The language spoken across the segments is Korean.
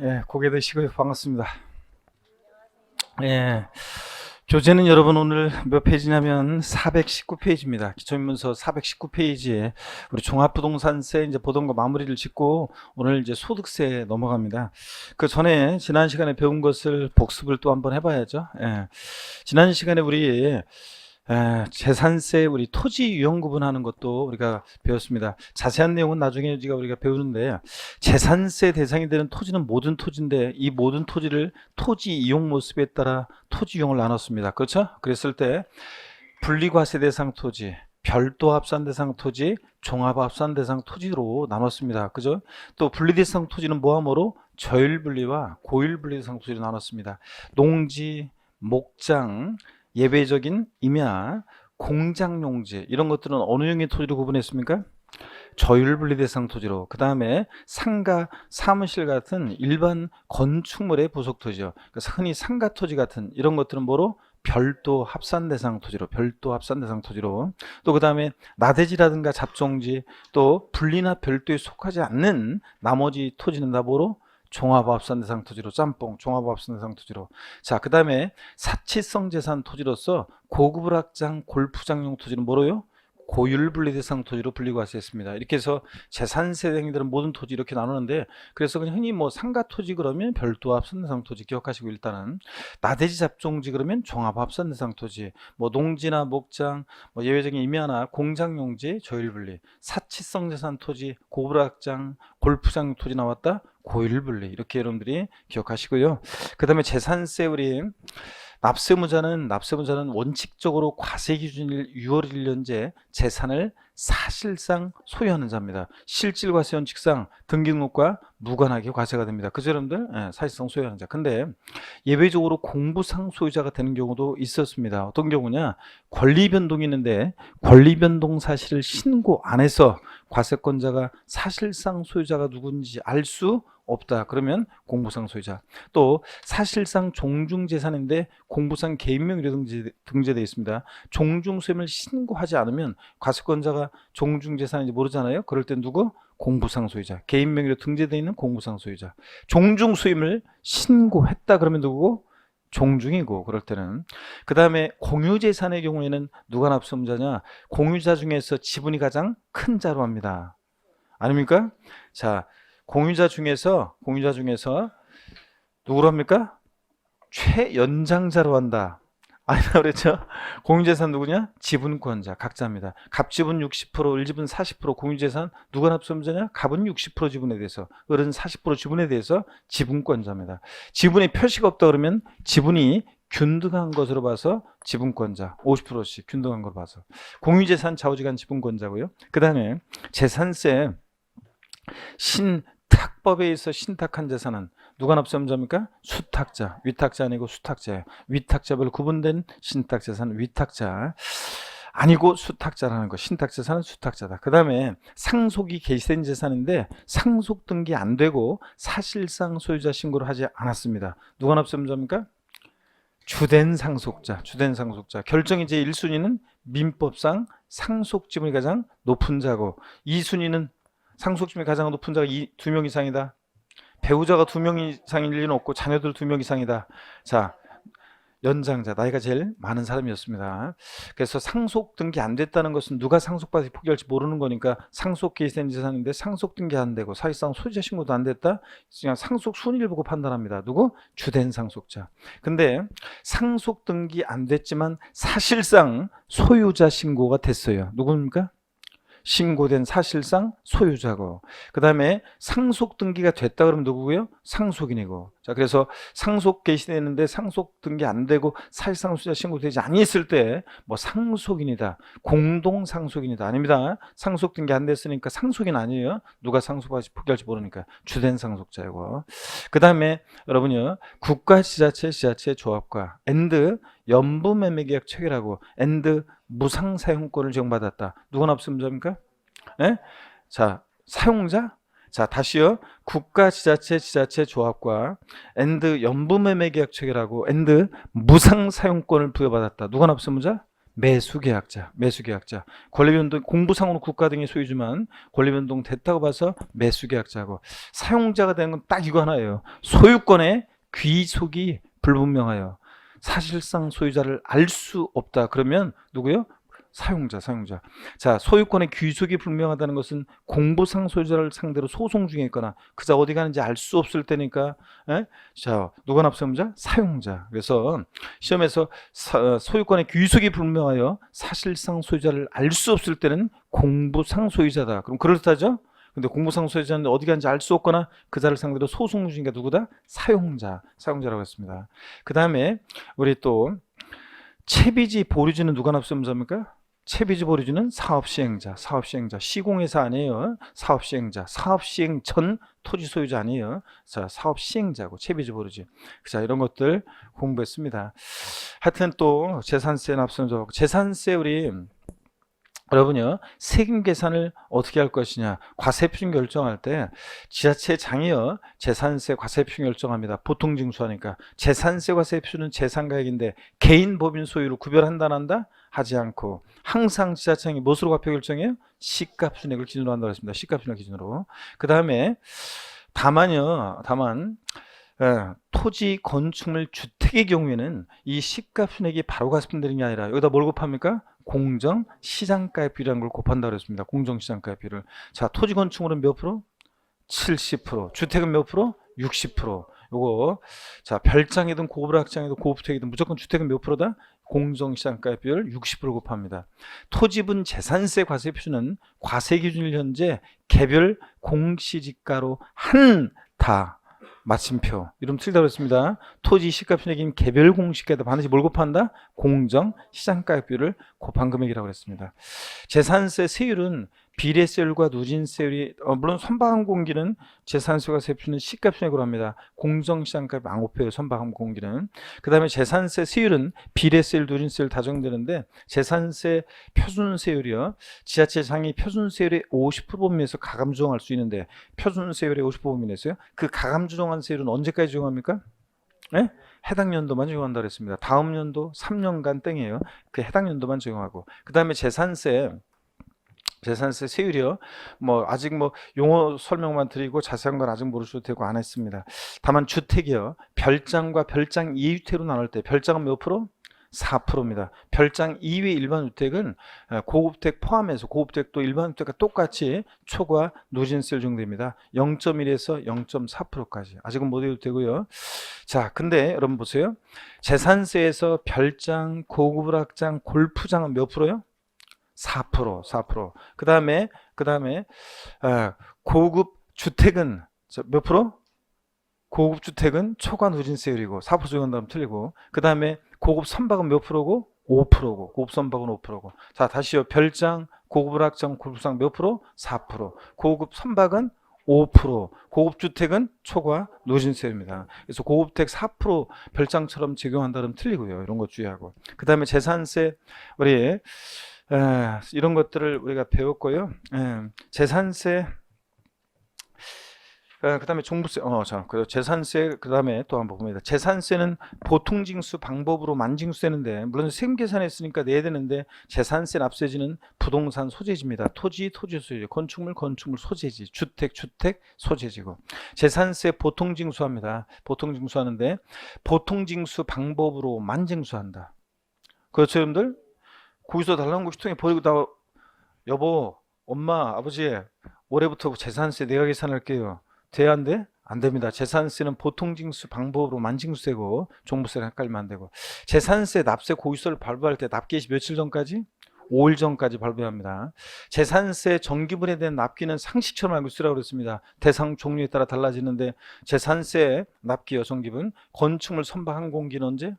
예, 고개 드시고요. 반갑습니다. 예, 교재는 여러분 오늘 몇 페이지냐면 419페이지입니다. 기초인문서 419페이지에 우리 종합부동산세 이제 보던 거 마무리를 짓고 오늘 이제 소득세에 넘어갑니다. 그 전에 지난 시간에 배운 것을 복습을 또 한번 해봐야죠. 예, 지난 시간에 우리 재산세 우리 토지 유형 구분하는 것도 우리가 배웠습니다. 자세한 내용은 나중에 우리가 배우는데 재산세 대상이 되는 토지는 모든 토지인데 이 모든 토지를 토지 이용 모습에 따라 토지 유형을 나눴습니다. 그렇죠? 그랬을 때 분리과세 대상 토지, 별도 합산 대상 토지, 종합 합산 대상 토지로 나눴습니다. 그죠? 또 분리 대상 토지는 뭐하모로 저일 분리와 고일 분리 대상 토지로 나눴습니다. 농지, 목장, 예외적인 임야, 공장용지 이런 것들은 어느 형의 토지로 구분했습니까? 저율분리 대상 토지로. 그 다음에 상가, 사무실 같은 일반 건축물의 부속 토지요. 그래서 흔히 상가 토지 같은 이런 것들은 뭐로? 별도 합산 대상 토지로. 별도 합산 대상 토지로. 또 그 다음에 나대지라든가 잡종지, 또 분리나 별도에 속하지 않는 나머지 토지는 다 뭐로? 종합합산 대상 토지로. 짬뽕 종합합산 대상 토지로. 자, 그 다음에 사치성 재산 토지로서 고급 확장 골프장용 토지는 뭐로요? 고율분리 대상 토지로 분리과세했습니다. 이렇게 해서 재산세 대상들은 모든 토지 이렇게 나누는데, 그래서 그냥 흔히 뭐 상가 토지 그러면 별도 합산 대상 토지 기억하시고, 일단은 나대지 잡종지 그러면 종합 합산 대상 토지, 뭐 농지나 목장, 뭐 예외적인 임야나 공장용지 저율분리, 사치성 재산 토지 고급 확장 골프장 토지 나왔다 고율분리, 이렇게 여러분들이 기억하시고요. 그 다음에 재산세 우리 납세무자는 원칙적으로 과세 기준일 6월 1년제 재산을 사실상 소유하는 자입니다. 실질과세 원칙상 등기등록과 무관하게 과세가 됩니다. 그죠 여러분들? 예, 사실상 소유하는 자. 근데 예외적으로 공부상 소유자가 되는 경우도 있었습니다. 어떤 경우냐? 권리 변동이 있는데 권리 변동 사실을 신고 안 해서 과세권자가 사실상 소유자가 누군지 알 수 없다. 그러면 공부상 소유자. 또 사실상 종중재산인데 공부상 개인명의로 등재되어 있습니다. 종중소임을 신고하지 않으면 과세권자가 종중재산인지 모르잖아요. 그럴 때 누구? 공부상 소유자. 개인명의로 등재되어 있는 공부상 소유자. 종중소임을 신고했다 그러면 누구고? 종중이고. 그럴 때는 그 다음에 공유재산의 경우에는 누가 납세무자냐? 공유자 중에서 지분이 가장 큰 자로 합니다. 아닙니까? 자, 공유자 중에서 누구로 합니까? 최연장자로 한다. 아니라 그랬죠? 공유재산 누구냐? 지분권자, 각자입니다. 갑지분 60%, 을지분 40%, 공유재산 누가 납세무자냐? 갑은 60% 지분에 대해서, 을은 40% 지분에 대해서 지분권자입니다. 지분에 표시가 없다 그러면 지분이 균등한 것으로 봐서 지분권자, 50%씩 균등한 것으로 봐서 공유재산 좌우지간 지분권자고요. 그 다음에 재산세 신탁법에 의해서 신탁한 재산은 누가 납세무자입니까? 수탁자, 위탁자 아니고 수탁자예요. 위탁자별 구분된 신탁재산은 위탁자 아니고 수탁자라는 거. 신탁재산은 수탁자다. 그 다음에 상속이 개시된 재산인데 상속 등기 안 되고 사실상 소유자 신고를 하지 않았습니다. 누가 납세무자입니까? 주된 상속자. 결정이 제 1순위는 민법상 상속지분이 가장 높은 자고, 2순위는 상속지분이 가장 높은 자가 2명 이상이다. 배우자가 2명 이상일 리는 없고 자녀들 2명 이상이다. 자, 연장자, 나이가 제일 많은 사람이었습니다. 그래서 상속 등기 안 됐다는 것은 누가 상속받아서 포기할지 모르는 거니까 상속 개시된 재산인데 상속 등기 안 되고 사실상 소유자 신고도 안 됐다. 그냥 상속 순위를 보고 판단합니다. 누구? 주된 상속자. 근데 상속 등기 안 됐지만 사실상 소유자 신고가 됐어요. 누굽니까? 신고된 사실상 소유자고, 그 다음에 상속 등기가 됐다 그러면 누구고요? 상속인이고. 자, 그래서 상속 개시됐는데 상속 등기 안 되고 사실상 소유자 신고되지 아니했을 때 뭐 상속인이다, 공동 상속인이다. 아닙니다. 상속 등기 안 됐으니까 상속인 아니에요. 누가 상속할지 포기할지 모르니까 주된 상속자이고. 그 다음에 여러분요, 국가 지자체 조합과 앤드 연부매매계약 체결하고 앤드 무상 사용권을 제공받았다. 누가 납세무자입니까? 네? 자, 사용자. 자, 다시요. 국가 지자체 조합과 앤드 연부매매계약 체결하고 앤드 무상 사용권을 부여받았다. 누가 납세무자? 매수계약자, 매수계약자. 권리변동 공부상으로 국가 등의 소유지만 권리변동 됐다고 봐서 매수계약자고, 사용자가 되는 건 딱 이거 하나예요. 소유권의 귀속이 불분명하여 사실상 소유자를 알 수 없다. 그러면 누구요? 사용자, 사용자. 자, 소유권의 귀속이 불명하다는 것은 공부상 소유자를 상대로 소송 중에 있거나 그자 어디 가는지 알 수 없을 때니까. 자, 누가 납세의무자? 사용자. 그래서 시험에서 소유권의 귀속이 불명하여 사실상 소유자를 알 수 없을 때는 공부상 소유자다. 그럼 그럴듯하죠? 근데 공부상 소유자는 어디 가는지 알 수 없거나 그자를 상대로 소송 중인가 누구다? 사용자, 사용자라고 했습니다. 그 다음에 우리 또 채비지 보류지는 누가 납세의무자입니까? 채비지 보류지는 사업시행자, 사업시행자. 시공회사 아니에요. 사업시행자, 사업시행 전 토지 소유자 아니에요. 자, 사업시행자고 채비지 보류지. 자, 이런 것들 공부했습니다. 하여튼 또 재산세 납세의무자, 재산세 우리 여러분요, 세금 계산을 어떻게 할 것이냐, 과세표준 결정할 때 지자체장이요 재산세 과세표준 결정합니다. 보통 징수하니까. 재산세 과세표준은 재산가액인데 개인 법인 소유로 구별한다 안 한다? 하지 않고 항상 지자체장이 무엇으로 과표 결정해요? 시가순액을 기준으로 한다고 했습니다. 시가순액 기준으로. 그 다음에 다만요, 다만 토지 건축물 주택의 경우에는 이 시가순액이 바로 갚는다는 게 아니라 여기다 뭘 곱합니까? 공정 시장가액 비율이라는 걸 곱한다고 했습니다. 공정 시장가액 비율을. 자, 토지 건축물은 몇 프로? 70%. 주택은 몇 프로? 60%. 요거 자, 별장이든 고불악장이든 고주택이든 무조건 주택은 몇 프로다? 공정 시장가액 비율 60% 곱합니다. 토지분 재산세 과세 표준은 과세 기준일 현재 개별 공시지가로 한다. 마침표. 이름 틀리다고 했습니다. 토지 시가순액인 개별 공시가에다 반드시 뭘 곱한다? 공정 시장가액 비율을 곱한 금액이라고 했습니다. 재산세 세율은 비례세율과 누진세율이 물론 선박항공기는 재산세가 세표는 시가순액으로 합니다. 공정시장가액 안 곱해요. 선박항공기는. 그 다음에 재산세 세율은 비례세율, 누진세율 다 정되는데 재산세 표준세율이요. 지자체장이 표준세율의 50% 범위에서 가감 조정할 수 있는데 표준세율의 50% 범위에서요. 그 가감 조정한 세율은 언제까지 적용합니까? 네? 해당 연도만 적용한다고 했습니다. 다음 연도 3년간 땡이에요. 그 해당 연도만 적용하고. 그 다음에 재산세 세율이요. 아직 용어 설명만 드리고 자세한 건 아직 모르셔도 되고 안 했습니다. 다만 주택이요. 별장과 별장 이외주택으로 나눌 때 별장은 몇 프로? 4%입니다. 별장 이외 일반 주택은 고급주택 포함해서 고급주택도 일반 주택과 똑같이 초과 누진세율 적용됩니다. 0.1에서 0.4%까지. 아직은 못 해도 되고요. 자, 근데 여러분 보세요. 재산세에서 별장, 고급락장, 골프장은 몇 프로요? 4%. 그 다음에 고급 주택은 몇 프로? 고급 주택은 초과 누진세율이고 4% 적용한다면 틀리고. 그 다음에 고급 선박은 몇 프로고? 5%고. 고급 선박은 5%고. 자, 다시요. 별장, 고급 락장, 골프장 몇 프로? 4%. 고급 선박은 5%. 고급 주택은 초과 누진세율입니다. 그래서 고급주택 4% 별장처럼 적용한다면 틀리고요. 이런 거 주의하고. 그 다음에 재산세 우리 이런 것들을 우리가 배웠고요. 재산세, 그 다음에 종부세, 재산세, 그 다음에 또 한번 봅니다. 재산세는 보통징수 방법으로 만징수되는데, 물론 세금 계산했으니까 내야 되는데, 재산세 납세지는 부동산 소재지입니다. 토지 소재지, 건축물 소재지, 주택 소재지고. 재산세 보통징수합니다. 보통징수하는데, 보통징수 방법으로 만징수한다. 그렇죠, 여러분들? 거기서 달라는 거 휴통에 버리고 다 여보, 엄마, 아버지 올해부터 재산세 내가 계산할게요. 돼야 안 돼? 안 됩니다. 재산세는 보통징수 방법으로 만징수되고 종부세랑 헷갈리면 안 되고. 재산세 납세 고지서를 발부할 때 납기일이 며칠 전까지? 5일 전까지 발부해야 합니다. 재산세 정기분에 대한 납기는 상식처럼 알고 있으라고 그랬습니다. 대상 종류에 따라 달라지는데 재산세 납기요 정기분. 건축물 선박 항공기는 언제?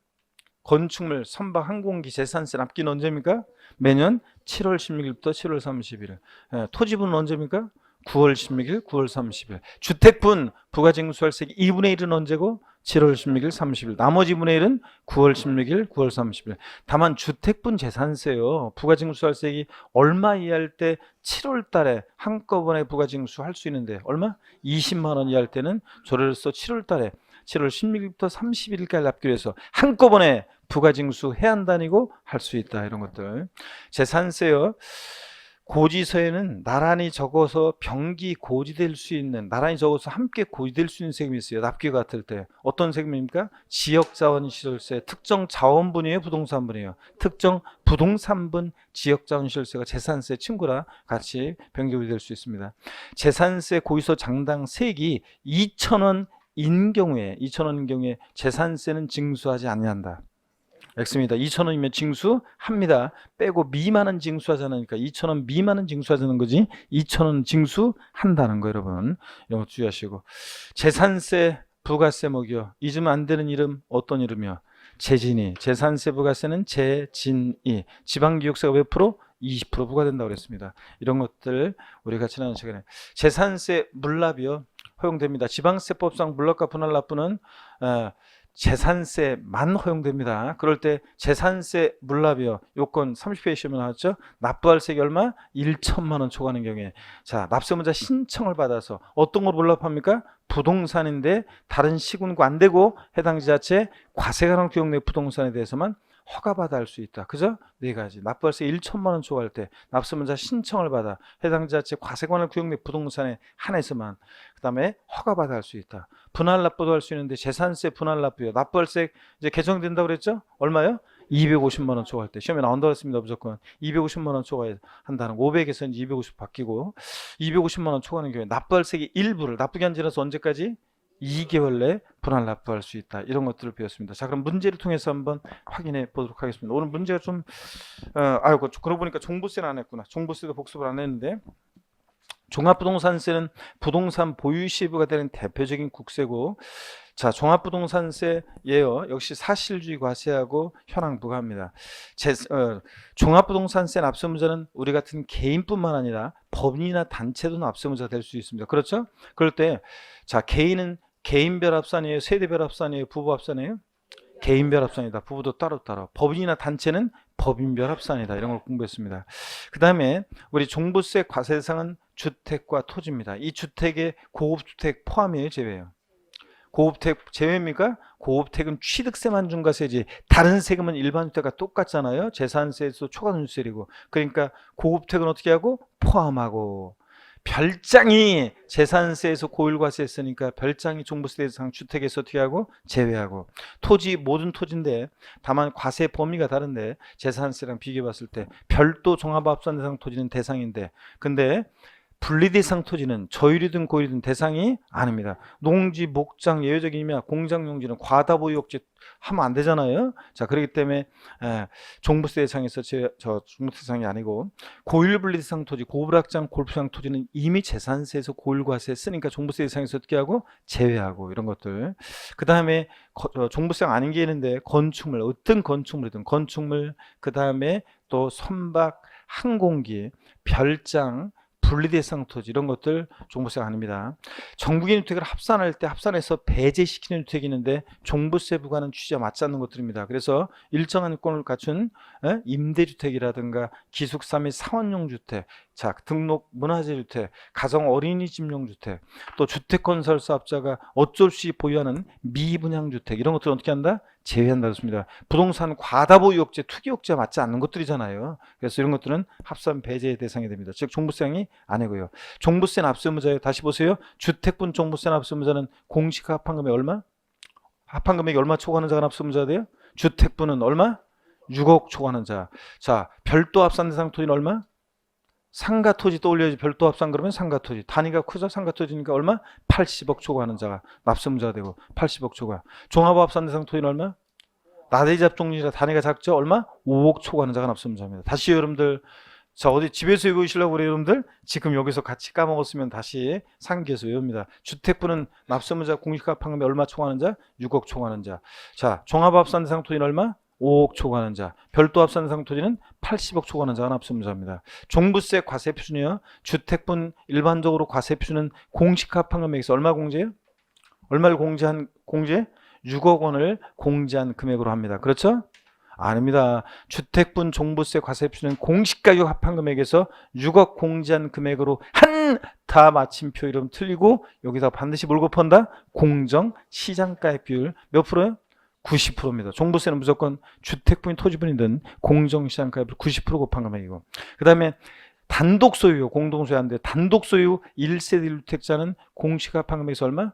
건축물 선박 항공기 재산세 납기는 언제입니까? 매년 7월 16일부터 7월 30일. 토지분은 언제입니까? 9월 16일, 9월 30일. 주택분 부가징수할세기 2분의 1은 언제고? 7월 16일, 30일. 나머지 분의 1은 9월 16일, 9월 30일. 다만 주택분 재산세요. 부가징수할세기 얼마 이하일 때 7월 달에 한꺼번에 부가징수할 수 있는데 얼마? 20만 원 이하일 때는 조례로서 7월 달에 7월 16일부터 30일까지 납기로 해서 한꺼번에 부가징수해야 한다니고 할 수 있다. 이런 것들. 재산세요. 고지서에는 나란히 적어서 병기 고지될 수 있는, 나란히 적어서 함께 고지될 수 있는 세금이 있어요. 납기 같을 때. 어떤 세금입니까? 지역자원시설세, 특정 자원분이에요, 부동산분이에요? 특정 부동산분 지역자원시설세가 재산세 친구라 같이 병기 고지될 수 있습니다. 재산세 고지서 장당 세액이 2,000원인 경우에 재산세는 징수하지 아니한다. X입니다. 2,000원이면 징수합니다. 빼고 미만은 징수하지 않으니까 2,000원 미만은 징수하자는 거지 2,000원 징수한다는 거 여러분. 이런 거 주의하시고. 재산세 부가세 먹이요. 잊으면 안 되는 이름 어떤 이름이요? 재진이. 재산세 부가세는 재진이. 지방기획세가 몇 프로? 20% 부과된다고 그랬습니다. 이런 것들 우리가 지난 시간에. 재산세 물납이요. 허용됩니다. 지방세법상 물납과 분할납부는 재산세만 허용됩니다. 그럴 때 재산세 물납이요. 요건 30페이지 시험에 나왔죠. 납부할 세액이 얼마? 1천만 원 초과하는 경우에. 자, 납세문자 신청을 받아서 어떤 걸 물납합니까? 부동산인데 다른 시군과 안 되고 해당 지자체 과세관할 구역 내 부동산에 대해서만 허가받아 할 수 있다. 그죠? 네 가지. 납부할세 1천만 원 초과할 때 납세문자 신청을 받아 해당 지자체 과세관할 구역 내 부동산에 한해서만, 그 다음에 허가받아 할 수 있다. 분할납부도 할 수 있는데 재산세 분할납부요. 납부할세 이제 개정된다고 그랬죠? 얼마요? 250만 원 초과할 때. 시험에 나온다고 했습니다. 무조건 250만 원 초과한다는 500에서 이제 250 바뀌고 250만 원 초과하는 경우에 납부할세의 일부를 납부기한 지나서 언제까지? 2개월 내에 분할 납부할 수 있다. 이런 것들을 배웠습니다. 자, 그럼 문제를 통해서 한번 확인해 보도록 하겠습니다. 오늘 문제가 좀 그러고 보니까 종부세는 안 했구나. 종부세도 복습을 안 했는데, 종합부동산세는 부동산 보유 시부가 되는 대표적인 국세고, 자, 종합부동산세예요. 역시 사실주의 과세하고 현황 부과합니다. 종합부동산세 납세문자는 우리 같은 개인뿐만 아니라 법인이나 단체도 납세문자가 될 수 있습니다. 그렇죠? 그럴 때, 자, 개인은 개인별 합산이에요? 세대별 합산이에요? 부부 합산이에요? 개인별 합산이다. 부부도 따로따로. 법인이나 단체는 법인별 합산이다. 이런 걸 공부했습니다. 그 다음에 우리 종부세 과세 대상은 주택과 토지입니다. 이 주택에 고급주택 포함이에요? 제외예요? 고급택 제외입니까? 고급택은 취득세만 중과세지 다른 세금은 일반 주택과 똑같잖아요. 재산세에서 초과손실이고. 그러니까 고급택은 어떻게 하고? 포함하고. 별장이 재산세에서 고율과세 했으니까 별장이 종부세 대상 주택에서 어떻게 하고? 제외하고. 토지 모든 토지인데 다만 과세 범위가 다른데 재산세랑 비교해 봤을 때 별도 종합합산 대상 토지는 대상인데, 근데 분리대상 토지는 저율이든 고율이든 대상이 아닙니다. 농지, 목장, 예외적이면 공장 용지는 과다보유업체 하면 안 되잖아요. 자, 그렇기 때문에 종부세 대상에서 저 종부세 대상이 아니고, 고율 분리대상 토지, 고불확장 골프장 토지는 이미 재산세에서 고율과세 했으니까 종부세 대상에서 어떻게 하고? 제외하고. 이런 것들. 그 다음에 종부세가 아닌 게 있는데 건축물, 어떤 건축물이든 건축물, 그 다음에 또 선박, 항공기, 별장, 분리대상 토지 이런 것들 종부세가 아닙니다. 정부개인 주택을 합산할 때 합산해서 배제시키는 주택이 있는데 종부세 부과는 취지와 맞지 않는 것들입니다. 그래서 일정한 요건을 갖춘 임대주택이라든가 기숙사 및 사원용 주택, 자, 등록 문화재 주택, 가정 어린이집용 주택, 또 주택건설 사업자가 어쩔 수 없이 보유하는 미분양 주택, 이런 것들은 어떻게 한다? 제외한다 그랬습니다. 부동산 과다보유업체, 투기업체와 맞지 않는 것들이잖아요. 그래서 이런 것들은 합산 배제의 대상이 됩니다. 즉 종부세량이 아니고요. 종부세 납세문자예요. 다시 보세요. 주택분 종부세 납세문자는 공시 합한금액 얼마? 합한금액이 얼마 초과하는 자가 납세문자가 돼요? 주택분은 얼마? 6억 초과하는 자. 자, 별도 합산 대상 토지는 얼마? 상가토지 떠올려야지. 별도 합산 그러면 상가토지. 단위가 크죠? 상가토지니까 얼마? 80억 초과하는 자가 납세문자가 되고 80억 초과. 종합합산 대상 토지는 얼마? 나대지 잡종이라 단위가 작죠? 얼마? 5억 초과하는 자가 납세문자입니다. 다시 여러분들, 자, 어디 집에서 외우시려고 그래요 여러분들? 지금 여기서 같이 까먹었으면 다시 상기해서 외웁니다. 주택분은 납세문자 공시가합한금액 얼마 초과하는 자? 6억 초과하는 자. 자, 종합합산 대상 토지는 얼마? 5억 초과하는 자. 별도 합산 대상 토지는 80억 초과하는 자가 납세문자입니다. 종부세 과세 표준이요. 주택분 일반적으로 과세 표준은 공시가합한금액에서 얼마 공제해요? 얼마를 공제? 6억 원을 공제한 금액으로 합니다. 그렇죠? 아닙니다. 주택분 종부세 과세 표준은 공시가격 합한금액에서 6억 공제한 금액으로 한 기타 마침표 이름 틀리고 여기다 반드시 뭘 곱한다? 공정 시장가액 비율 몇 프로요? 90%입니다. 종부세는 무조건 주택분이 토지분이든 공정시장가액 비율 90% 곱한 금액이고, 그 다음에 단독 소유, 공동소유 안 돼. 단독 소유 1세대 1주택자는 공시가판 금액이 얼마?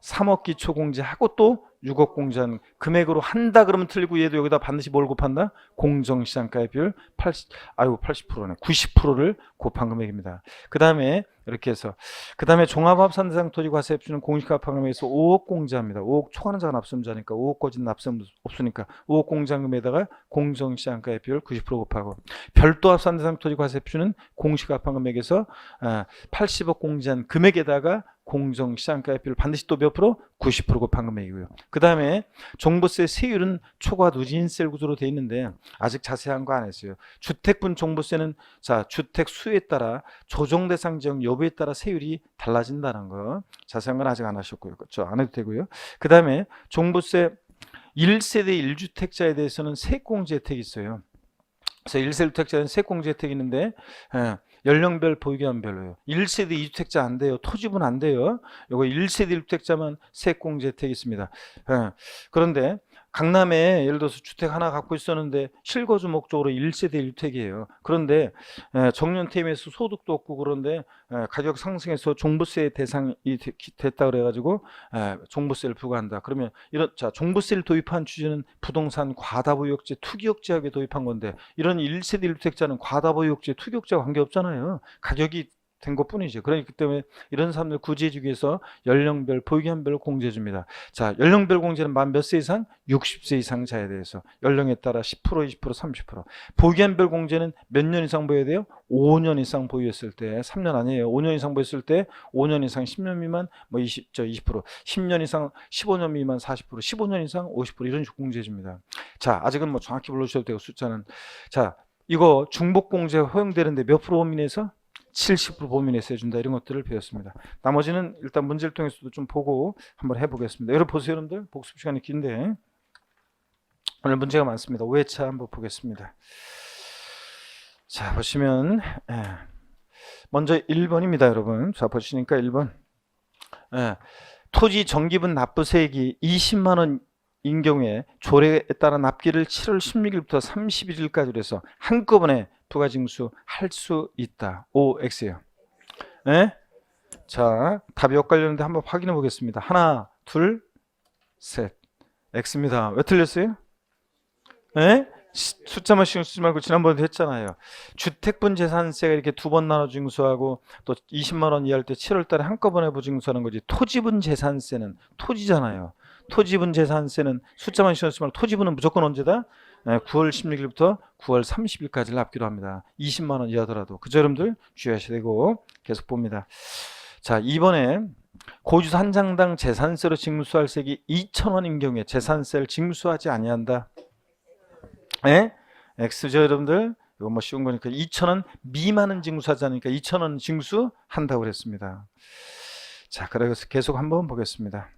3억 기초 공제하고 또 6억 공제하는 금액으로 한다 그러면 틀리고, 얘도 여기다 반드시 뭘 곱한다? 공정시장가액 비율 80%네. 90%를 곱한 금액입니다. 그 다음에 이렇게 해서, 그 다음에 종합합산 대상 토지 과세입주는 공시가판 금액에서 5억 공제합니다. 5억 초과하는 자가 납세자니까 5억까지는 납세 없으니까 5억 공제한 금액에다가 공정시장가액 비율 90% 곱하고, 별도 합산 대상 토지 과세입주는 공시가판 금액에서 80억 공제한 금액에다가 공정시장가액 비율 반드시 또 몇 프로? 90% 곱한 금액이고요. 그 다음에 종부세 세율은 초과 누진세 구조로 되어 있는데 아직 자세한 거 안 했어요. 주택분 종부세는 자 주택 수에 따라 조정 대상 지역 여부에 따라 세율이 달라진다는 거, 자세한 건 아직 안 하셨고요. 그렇죠? 안 해도 되고요. 그 다음에 종부세 1세대 1주택자에 대해서는 세액공제 혜택이 있어요. 그래서 1세대 1주택자는 세액공제 혜택이 있는데 연령별 보유기한별로요. 1세대 2주택자 안 돼요. 토지분 안 돼요. 요거 1세대 1주택자만 세액공제 혜택이 있습니다. 그런데 강남에 예를 들어서 주택 하나 갖고 있었는데 실거주 목적으로 1세대 1주택이에요. 그런데 정년퇴임해서 소득도 없고 그런데 가격 상승해서 종부세 대상이 됐다 그래가지고 종부세를 부과한다. 그러면 이런 자 종부세를 도입한 취지는 부동산 과다보유욕제 투기욕제하게 도입한 건데, 이런 1세대 1주택자는 과다보유욕제 투기욕제와 관계없잖아요. 가격이 된 것뿐이죠. 그렇기 때문에 이런 사람들 구제해주기 위해서 연령별 보유기한별 공제해줍니다. 자, 연령별 공제는 만 몇 세 이상? 60세 이상 자에 대해서 연령에 따라 10%, 20%, 30%. 보유기한별 공제는 몇 년 이상 보여야 돼요? 5년 이상 보유했을 때, 3년 아니에요. 5년 이상 보유했을 때 5년 이상 10년 미만 뭐 20%, 10년 이상 15년 미만 40%, 15년 이상 50% 이런 식으로 공제해줍니다. 자, 아직은 뭐 정확히 불러주셔도 되고 숫자는. 자, 이거 중복공제 허용되는데 몇 프로 범위내에서? 70% 범위내에서 해준다. 이런 것들을 배웠습니다. 나머지는 일단 문제를 통해서도 좀 보고 한번 해보겠습니다. 여러분 보세요. 여러분들 복습 시간이 긴데 오늘 문제가 많습니다. 5회차 한번 보겠습니다. 자, 보시면 먼저 1번입니다. 여러분 자 보시니까 1번 토지 정기분 납부세액이 20만 원인 경우에 조례에 따라 납기를 7월 16일부터 31일까지 해서 한꺼번에 부가징수할 수 있다. OX예요. 네? 자, 답이 엇갈렸는데 한번 확인해 보겠습니다. 하나, 둘, 셋. X입니다. 왜 틀렸어요? 네? 숫자만 신경 쓰지 말고 지난번에도 했잖아요. 주택분 재산세가 이렇게 두 번 나눠 징수하고 또 20만 원 이하일 때 7월 달에 한꺼번에 부징수하는 거지. 토지분 재산세는 토지잖아요. 토지분 재산세는 숫자만 신경 쓰지 말고 토지분은 무조건 언제다? 9월 16일부터 9월 30일까지 납기로 합니다. 20만 원 이하더라도. 그죠 여러분들? 주의하셔야 되고 계속 봅니다. 자, 이번에 고주소 한 장당 재산세로 징수할 세액이 2,000원인 경우에 재산세를 징수하지 아니한다. 네? X죠 여러분들? 이거 뭐 쉬운 거니까 2,000원 미만은 징수하지 않으니까 2,000원 징수한다고 그랬습니다. 자, 그래서 계속 한번 보겠습니다.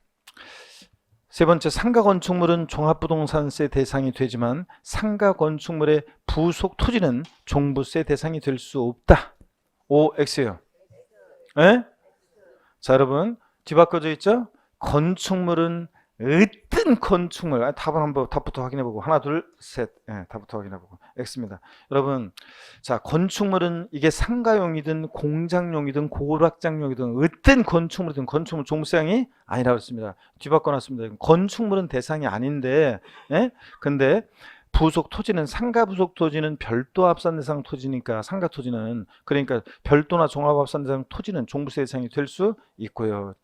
세 번째, 상가 건축물은 종합부동산세 대상이 되지만 상가 건축물의 부속 토지는 종부세 대상이 될 수 없다. OX예요. 네? 자, 여러분 뒤바꿔져 있죠? 건축물은 어떤 건축물, 답부터 확인해보고 하나 둘 셋, 답부터 확인해보고 X입니다. 여러분 자 건축물은 이게 상가용이든 공장용이든 고락장용이든 어떤 건축물이든 건축물 종부세상이 아니라고 했습니다. 뒤바꿔놨습니다. 건축물은 대상이 아닌데 근데 부속 토지는 상가 부속 토지는 별도 합산 대상 토지니까 상가 토지는 그러니까 별도나 종합 합산 대상 토지는 종부세 대상이 될 수 있고요.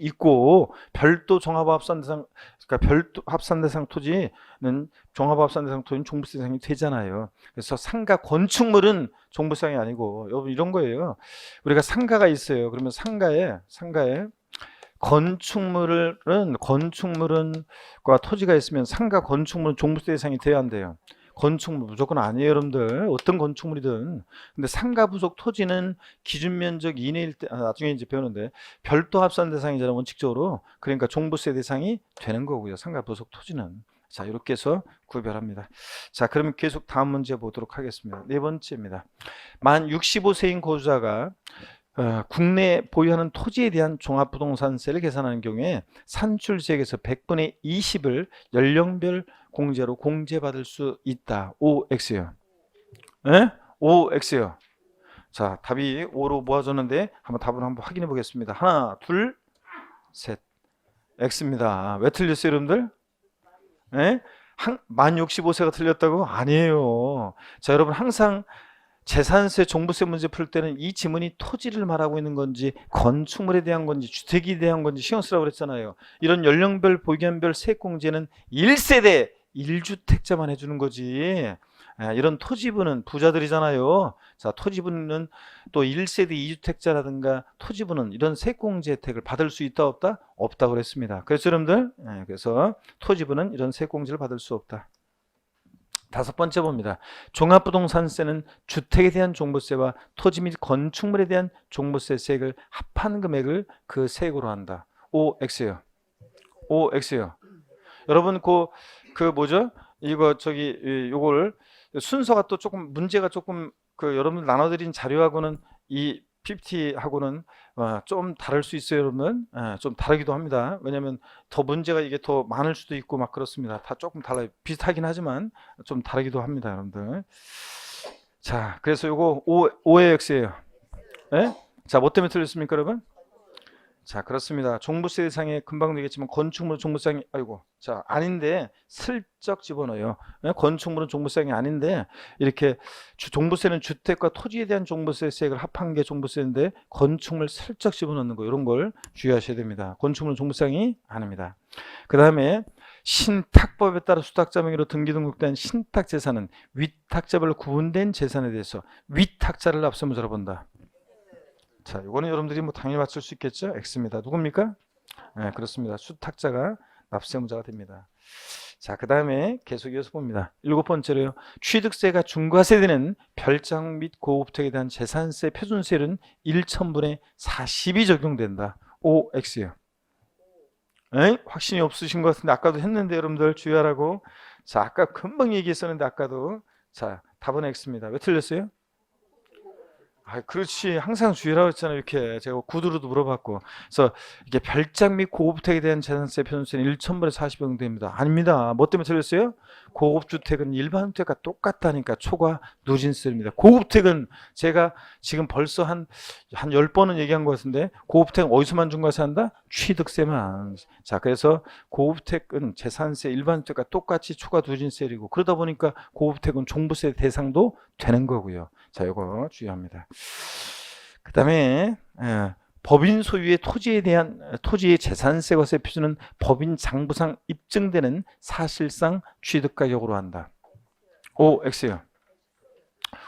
있고 별도 종합합산 대상 그러니까 별도 합산 대상 토지는 종합합산 대상 토지는 종부세 대상이 되잖아요. 그래서 상가 건축물은 종부세상이 아니고 여러분 이런 거예요. 우리가 상가가 있어요. 그러면 상가에 건축물과 토지가 있으면 상가 건축물은 종부세 대상이 돼야 한대요. 건축물 무조건 아니에요 여러분들. 어떤 건축물이든. 근데 상가 부속 토지는 기준 면적 이내일 때 나중에 이제 배우는데 별도 합산 대상이잖아요 원칙적으로. 그러니까 종부세 대상이 되는 거고요 상가 부속 토지는. 자 이렇게 해서 구별합니다. 자 그러면 계속 다음 문제 보도록 하겠습니다. 네 번째입니다. 만 65세인 거주자가 국내에 보유하는 토지에 대한 종합부동산세를 계산하는 경우에 산출지역에서 100분의 20을 연령별 공제로 공제받을 수 있다. OX요. 예? OX요. 자, 답이 5로 모아졌는데 한번 답을 한번 확인해 보겠습니다. 하나, 둘, 셋. X입니다. 왜 틀렸어요, 여러분들? 예? 만 65세가 틀렸다고? 아니에요. 자, 여러분 항상 재산세, 종부세 문제 풀 때는 이 지문이 토지를 말하고 있는 건지 건축물에 대한 건지 주택에 대한 건지 신경 쓰라고 그랬잖아요. 이런 연령별, 보견별 세액공제는 1세대 1주택자만 해주는 거지. 이런 토지분은 부자들이잖아요. 자, 토지분은 또 1세대 2주택자라든가 토지분은 이런 세액공제 혜택을 받을 수 있다 없다? 없다고 그랬습니다. 그래서 여러분들 그래서 토지분은 이런 세액공제를 받을 수 없다. 다섯 번째 봅니다. 종합부동산세는 주택에 대한 종부세와 토지 및 건축물에 대한 종부세 세액을 합한 금액을 그 세액으로 한다. OX요. OX요. 여러분 그 뭐죠? 이거 요걸 순서가 또 조금 문제가 조금 여러분 나눠드린 자료하고는 이 PPT하고는 좀 다를 수 있어요, 여러분. 좀 다르기도 합니다. 왜냐하면 더 문제가 이게 더 많을 수도 있고 막 그렇습니다. 다 조금 달라요. 비슷하긴 하지만 좀 다르기도 합니다, 여러분들. 자, 그래서 요거 OAX예요. 네? 자, 뭐 때문에 틀렸습니까, 여러분? 자, 그렇습니다. 종부세 대상에 금방 되겠지만 건축물은 종부세상이 자, 아닌데 슬쩍 집어넣어요. 건축물은 종부세상이 아닌데 이렇게 종부세는 주택과 토지에 대한 종부세 세액을 합한 게 종부세인데 건축물 슬쩍 집어넣는 거 이런 걸 주의하셔야 됩니다. 건축물은 종부세상이 아닙니다. 그 다음에 신탁법에 따라 수탁자 명의로 등기 등록된 신탁재산은 위탁자별로 구분된 재산에 대해서 위탁자를 납세무자로 본다. 자, 이거는 여러분들이 뭐 당연히 맞출 수 있겠죠? X입니다. 누굽니까? 네, 그렇습니다. 수탁자가 납세무자가 됩니다. 자, 그 다음에 계속 이어서 봅니다. 일곱 번째로요. 취득세가 중과세되는 별장 및 고급택에 대한 재산세 표준세율은 1천분의 40이 적용된다. OX요. 에이? 확신이 없으신 것 같은데 아까도 했는데 여러분들 주의하라고. 자, 아까 금방 얘기했었는데 아까도. 자, 답은 X입니다. 왜 틀렸어요? 그렇지. 항상 주의라고 했잖아요. 이렇게 제가 구두로도 물어봤고. 그래서 이게 별장 및 고급주택에 대한 재산세 표준세는 1천분의 40이 적용됩니다. 아닙니다. 뭐 때문에 틀렸어요? 고급주택은 일반 주택과 똑같다니까. 초과 누진세입니다. 고급주택은 제가 지금 벌써 한 10번은 얘기한 것 같은데 고급주택은 어디서만 중과세한다? 취득세만. 자, 그래서 고급주택은 재산세 일반 주택과 똑같이 초과 누진세이고 그러다 보니까 고급주택은 종부세 대상도 되는 거고요. 자, 이거 주의합니다. 그 다음에 법인 소유의 토지의 재산세 과세 표준은 법인 장부상 입증되는 사실상 취득가격으로 한다. OX요.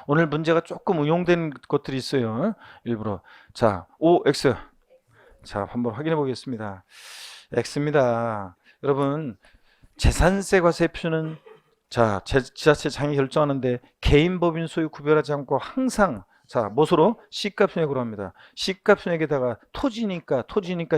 오늘 문제가 조금 응용된 것들이 있어요. 일부러. 자, OX. 자, 한번 확인해 보겠습니다. X입니다. 여러분, 재산세 과세 표준은 자, 지자체 장이 결정하는데 개인 법인 소유 구별하지 않고 항상 자, 무엇으로? 시가 편액으로 합니다. 시가 편액에다가 토지니까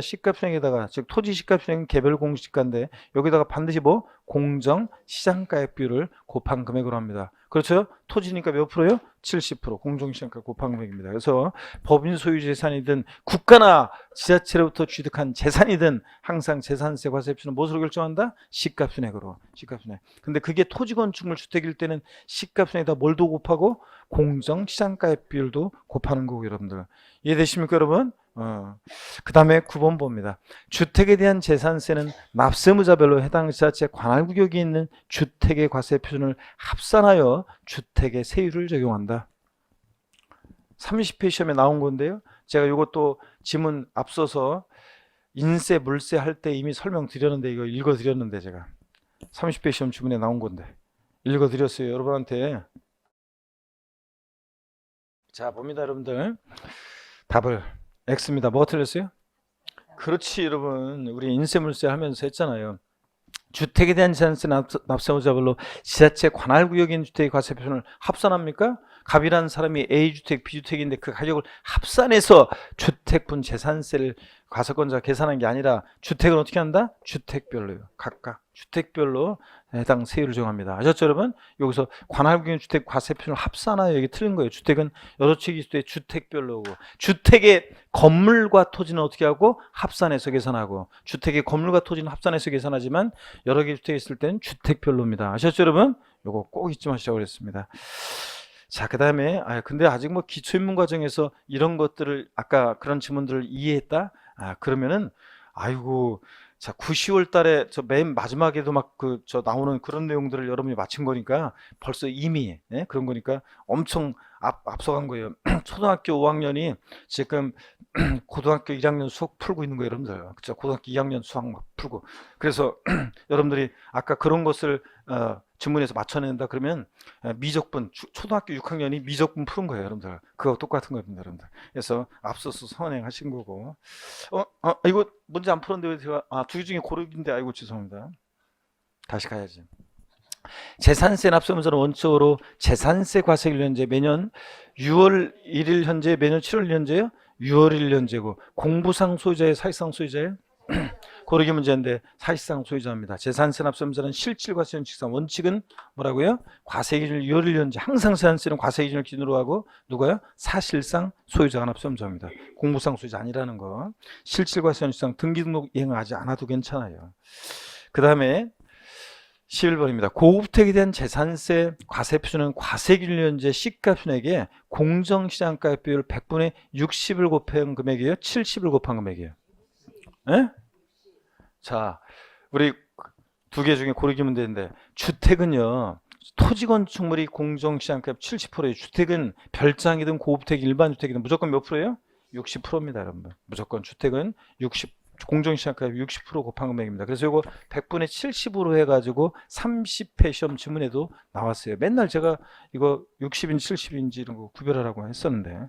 시가 편액에다가 즉 토지 시가 편액은 개별 공시가인데 여기다가 반드시 뭐? 공정 시장가액 비율을 곱한 금액으로 합니다. 그렇죠? 토지니까 몇 프로요? 70% 공정시장가 곱한 금액입니다. 그래서 법인 소유 재산이든 국가나 지자체로부터 취득한 재산이든 항상 재산세 과세 표준은 무엇으로 결정한다? 시가편액으로. 시가편액. 근데 그게 토지 건축물 주택일 때는 시가편액에다 뭘도 곱하고 공정시장가액 비율도 곱하는 거고 여러분들. 이해되십니까 여러분? 그 다음에 9번 봅니다. 주택에 대한 재산세는 납세무자별로 해당 지자체 관할구역이 있는 주택의 과세 표준을 합산하여 주택의 세율을 적용한다. 30회 시험에 나온 건데요. 제가 이것도 지문 앞서서 인세, 물세 할 때 이미 설명드렸는데 이거 읽어드렸는데 제가 30회 시험 지문에 나온 건데 읽어드렸어요. 여러분한테. 자, 봅니다 여러분들. 답을 X입니다. 뭐가 틀렸어요? 그렇지 여러분. 우리 인세물세 하면서 했잖아요. 주택에 대한 재산세 납세무자별로 지자체 관할구역인 주택의 과세 표준을 합산합니까? 갑이라는 사람이 A주택, B주택인데 그 가격을 합산해서 주택분 재산세를 과세권자가 계산한 게 아니라 주택은 어떻게 한다? 주택별로요. 각각 주택별로 해당 세율을 정합니다. 아셨죠 여러분? 여기서 관할구역 주택 과세표준을 합산하여 이게 틀린 거예요. 주택은 여러 채 기수 때 주택별로고, 주택의 건물과 토지는 어떻게 하고? 합산해서 계산하고, 주택의 건물과 토지는 합산해서 계산하지만 여러 개 주택이 있을 때는 주택별로입니다. 아셨죠 여러분? 요거 꼭 잊지 마시라고 그랬습니다. 자, 그 다음에 근데 아직 뭐 기초인문 과정에서 이런 것들을 아까 그런 질문들을 이해했다? 그러면은 아이고, 자 9, 10월 달에 저 맨 마지막에도 막 저 나오는 그런 내용들을 여러분이 맞힌 거니까 벌써 이미 그런 거니까 엄청 앞서간 거예요. 초등학교 5학년이 지금 고등학교 1학년 수학 풀고 있는 거예요, 여러분들. 그죠? 고등학교 2학년 수학 막 풀고. 그래서 여러분들이 아까 그런 것을 질문에서 맞춰낸다 그러면 미적분, 초등학교 6학년이 미적분 푸는 거예요, 여러분들. 그거 똑같은 겁니다, 여러분들. 그래서 앞서서 선행하신 거고. 이거 문제 안 풀었는데 왜 제가 두 개 중에 고르기인데 아이고 죄송합니다. 다시 가야지. 재산세 납세문서는 원칙으로 재산세 과세일 현재 매년 6월 1일 현재, 매년 7월 1일 현재요. 6월 1일 현재고, 공부상 소유자예요, 사실상 소유자예요? 고르기 문제인데 사실상 소유자입니다. 재산세 납세문서는 실질과세 원칙상 원칙은 뭐라고요? 과세기준일 6월 1일 현재, 항상 재산세는 과세기준을 기준으로 하고 누가요? 사실상 소유자가 납세문서입니다. 공부상 소유자 아니라는 거. 실질과세 원칙상 등기등록 이행하지 않아도 괜찮아요. 그 다음에 11번입니다. 고급택에 대한 재산세 과세표준은 과세기준일 현재 시가표준액에 공정시장가 비율 100분의 60을 곱한 금액이에요? 70을 곱한 금액이에요? 에? 자, 우리 두 개 중에 고르기 문제인데, 주택은요, 토지 건축물이 공정시장가 70%예요. 주택은 별장이든 고급택 일반 주택이든 무조건 몇 프로예요? 60%입니다, 여러분. 무조건 주택은 60, 공정시장가 60% 곱한 금액입니다. 그래서 이거 100분의 70으로 해가지고 30회 시험 지문에도 나왔어요. 맨날 제가 이거 60인지 70인지 이런 거 구별하라고 했었는데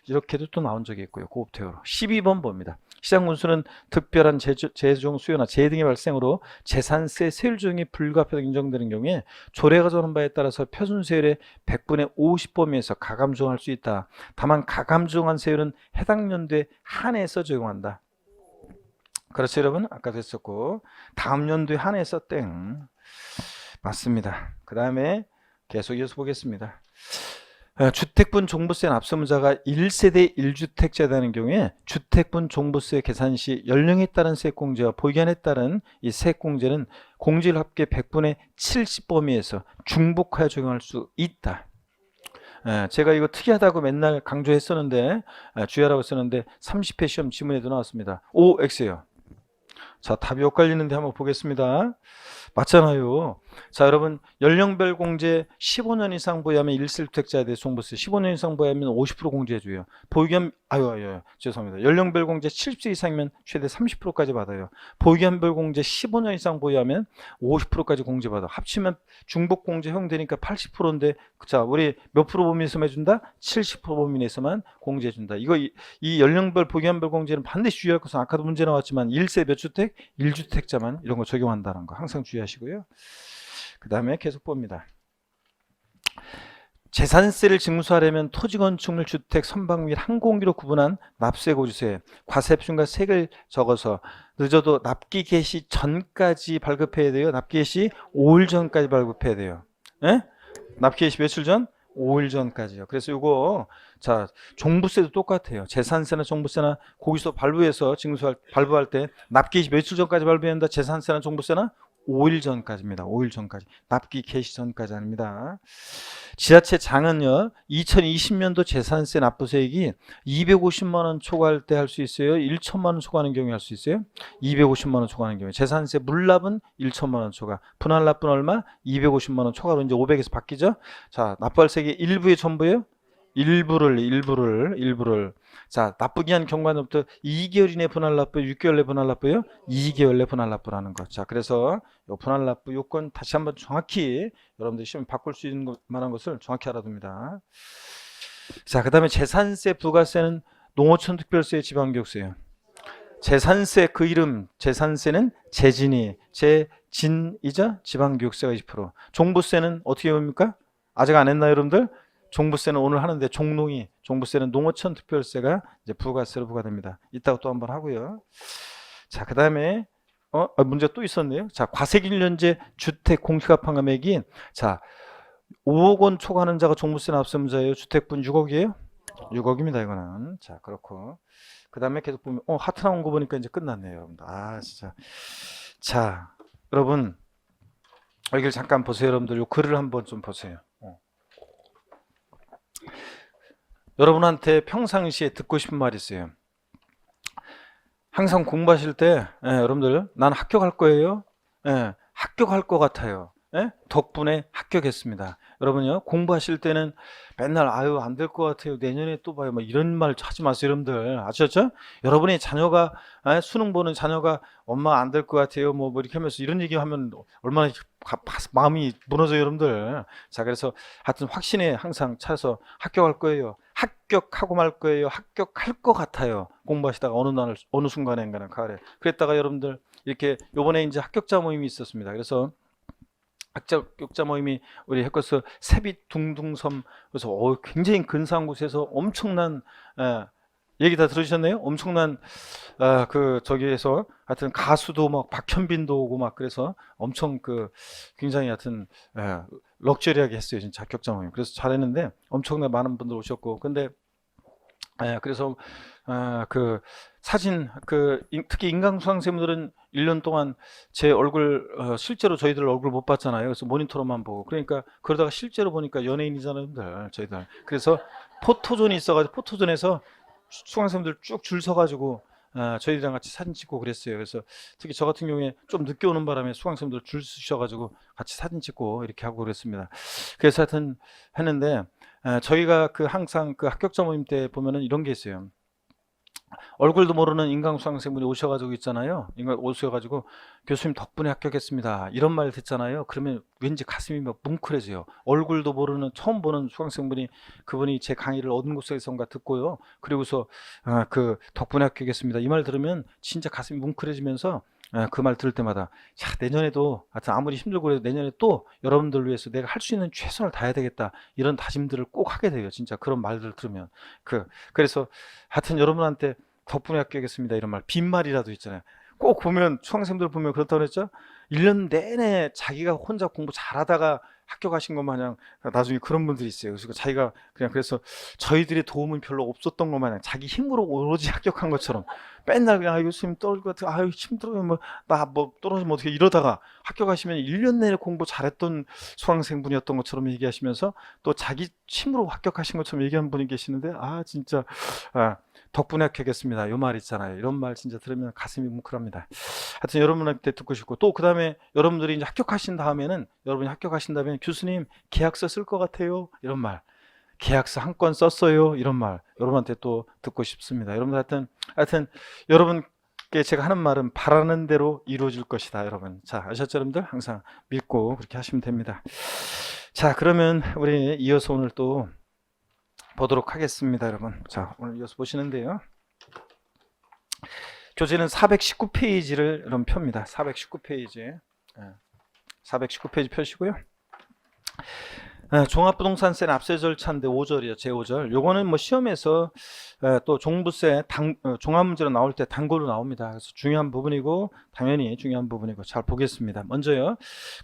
이렇게도 또 나온 적이 있고요. 고급택으로. 12번 봅니다. 시장군수는 특별한 재정 수요나 재해 등의 발생으로 재산세 세율 조정이 불가피하게 인정되는 경우에 조례가 정하는 바에 따라서 표준 세율의 100분의 50 범위에서 가감 조정할 수 있다. 다만 가감 조정한 세율은 해당 연도에 한해서 적용한다. 그렇죠 여러분? 아까도 했었고, 다음 연도에 한해서 땡. 맞습니다. 그 다음에 계속 이어서 보겠습니다. 주택분 종부세 납세문자가 1세대 1주택자라는 경우에 주택분 종부세 계산 시 연령에 따른 세액공제와 보유기한에 따른 이 세액공제는 공제율 합계 100분의 70 범위에서 중복하여 적용할 수 있다. 제가 이거 특이하다고 맨날 강조했었는데, 주의하라고 했었는데 30회 시험 지문에도 나왔습니다. O, X예요. 자, 답이 엇갈리는데 한번 보겠습니다. 맞잖아요. 자, 여러분 연령별 공제 15년 이상 보유하면 1세주택자에 대해 종부세, 15년 이상 보유하면 50% 공제해줘요. 보유기한 죄송합니다. 연령별 공제 70세 이상이면 최대 30%까지 받아요. 보유기한별 공제 15년 이상 보유하면 50%까지 공제받아. 합치면 중복 공제 허용되니까 80%인데, 자, 우리 몇 프로 범위에서 해준다? 70% 범위 내에서만 공제해준다. 이거 이 연령별 보유기한별 공제는 반드시 주의할 것은 아까도 문제 나왔지만 1세 몇 주택? 1주택자만 이런 거 적용한다는 거 항상 주의하시고요. 그 다음에 계속 봅니다. 재산세를 징수하려면 토지건축물 주택 선박 및 항공기로 구분한 납세 고지서에 과세표준과 세액을 적어서 늦어도 납기 개시 전까지 발급해야 돼요. 납기 개시 5일 전까지 발급해야 돼요. 예? 납기 개시 며칠 전? 5일 전까지요. 그래서 이거 자 종부세도 똑같아요. 재산세나 종부세나 고지서 발부해서 발부할 때 납기 개시 며칠 전까지 발부해야 한다. 재산세나 종부세나 5일 전까지입니다. 5일 전까지. 납기 개시 전까지 아닙니다. 지자체 장은요, 2020년도 재산세 납부세액이 250만 원 초과할 때 할 수 있어요. 1천만 원 초과하는 경우에 할 수 있어요. 250만 원 초과하는 경우에. 재산세 물납은 1천만 원 초과. 분할납부는 얼마? 250만 원 초과로 이제 500에서 바뀌죠. 자, 납부할 세액의 일부의 전부예요. 일부를. 자, 납부기한 경과로부터 2개월 이내 분할납부, 6개월 내 분할납부요? 2개월 내 분할납부라는 거. 자, 그래서 이 분할납부 요건 다시 한번 정확히 여러분들 시험 바꿀 수 있는 만한 것을 정확히 알아둡니다. 자, 그 다음에 재산세, 부가세는 농어촌 특별세, 지방교육세예요. 재산세 그 이름, 재산세는 재진이죠? 지방교육세가 20%. 종부세는 어떻게 봅니까? 아직 안 했나요, 여러분들? 종부세는 오늘 하는데 종부세는 농어촌 특별세가 이제 부가세로 부과됩니다. 이따가 또 한번 하고요. 자, 그다음에 문제가 또 있었네요. 자, 과세기준연재 주택 공시가판 금액이 자 5억 원 초과하는 자가 종부세 납세문자예요. 주택분 6억이에요? 6억입니다. 이거는. 자, 그렇고 그다음에 계속 보면 하트 나온 거 보니까 이제 끝났네요, 여러분들. 아, 진짜. 자, 여러분 여기를 잠깐 보세요. 여러분들 요 글을 한번 좀 보세요. 여러분한테 평상시에 듣고 싶은 말이 있어요. 항상 공부하실 때 여러분들 난 합격할 거예요. 합격할 것 같아요. 덕분에 합격했습니다. 여러분요, 공부하실 때는 맨날 아유 안 될 것 같아요. 내년에 또 봐요. 막 이런 말 하지 마세요, 여러분들. 아셨죠? 여러분의 자녀가 수능 보는 자녀가 엄마 안 될 것 같아요. 뭐 이렇게 하면서 이런 얘기하면 얼마나 마음이 무너져요, 여러분들. 자, 그래서 하여튼 확신에 항상 차서 합격할 거예요. 합격하고 말 거예요. 합격할 것 같아요. 공부하시다가 어느 순간인가는 가을에 그랬다가 여러분들 이렇게 요번에 이제 합격자 모임이 있었습니다. 그래서 합격자 모임이 우리 해커스 세빛 둥둥섬 그래서 굉장히 근사한 곳에서 엄청난 얘기 다 들으셨나요? 엄청난 그 저기에서 하여튼 가수도 막 박현빈도 오고 막 그래서 엄청 그 굉장히 하여튼 럭셔리하게 했어요, 진짜 합격자 모임. 그래서 잘했는데 엄청나게 많은 분들 오셨고 근데 그래서 그 사진 특히 인강수강생분들은 1년 동안 제 얼굴 실제로 저희들 얼굴 못 봤잖아요. 그래서 모니터로만 보고 그러니까 그러다가 실제로 보니까 연예인이잖아요, 저희들. 그래서 포토존이 있어가지고 포토존에서 수강생분들 쭉 줄 서가지고 저희들이랑 같이 사진 찍고 그랬어요. 그래서 특히 저 같은 경우에 좀 늦게 오는 바람에 수강생분들 줄 서셔가지고 같이 사진 찍고 이렇게 하고 그랬습니다. 그래서 하여튼 했는데 저희가 항상 그 합격자 모임 때 보면은 이런 게 있어요. 얼굴도 모르는 인강수강생분이 오셔가지고 있잖아요. 오셔가지고 교수님 덕분에 합격했습니다. 이런 말 듣잖아요. 그러면 왠지 가슴이 막 뭉클해져요. 얼굴도 모르는 처음 보는 수강생분이 그분이 제 강의를 어느 곳에선가 듣고요. 그리고서 그 덕분에 합격했습니다. 이 말 들으면 진짜 가슴이 뭉클해지면서 그 말 들을 때마다 야, 내년에도 하여튼 아무리 힘들고 그래도 내년에 또 여러분들 위해서 내가 할 수 있는 최선을 다해야 되겠다 이런 다짐들을 꼭 하게 돼요. 진짜 그런 말들을 들으면 그래서 하여튼 여러분한테 덕분에 합격했습니다 이런 말 빈말이라도 있잖아요. 꼭 보면 수강생들 보면 그렇다고 그랬죠. 1년 내내 자기가 혼자 공부 잘하다가 합격하신 것 마냥 나중에 그런 분들이 있어요. 그래서 자기가 그래서 저희들의 도움은 별로 없었던 것 마냥 자기 힘으로 오로지 합격한 것처럼 맨날 그냥 교수님 떨어질 것 같아. 아유 힘들어요. 나 떨어지면 어떻게 이러다가 합격하시면 1년 내내 공부 잘했던 수강생분이었던 것처럼 얘기하시면서 또 자기 힘으로 합격하신 것처럼 얘기하는 분이 계시는데 진짜 덕분에 합격했습니다. 요 말 있잖아요. 이런 말 진짜 들으면 가슴이 뭉클합니다. 하여튼 여러분한테 듣고 싶고 또 그 다음에 여러분들이 이제 합격하신 다음에는 여러분이 합격하신 다음에 교수님 계약서 쓸 것 같아요. 이런 말. 계약서 한 건 썼어요. 이런 말 여러분한테 또 듣고 싶습니다. 여러분들 하여튼 여러분께 제가 하는 말은 바라는 대로 이루어질 것이다. 여러분. 자, 아셨죠, 여러분들? 항상 믿고 그렇게 하시면 됩니다. 자, 그러면 우리 이어서 오늘 또 보도록 하겠습니다, 여러분. 자, 오늘 이어서 보시는데요. 교재는 419페이지를 여러분 펴니다. 419페이지. 419페이지 펴시고요. 종합부동산세 납세 절차인데 5절이요. 제5절. 요거는 뭐 시험에서 또 종부세 종합 문제로 나올 때 단골로 나옵니다. 그래서 중요한 부분이고 당연히 중요한 부분이고 잘 보겠습니다. 먼저요.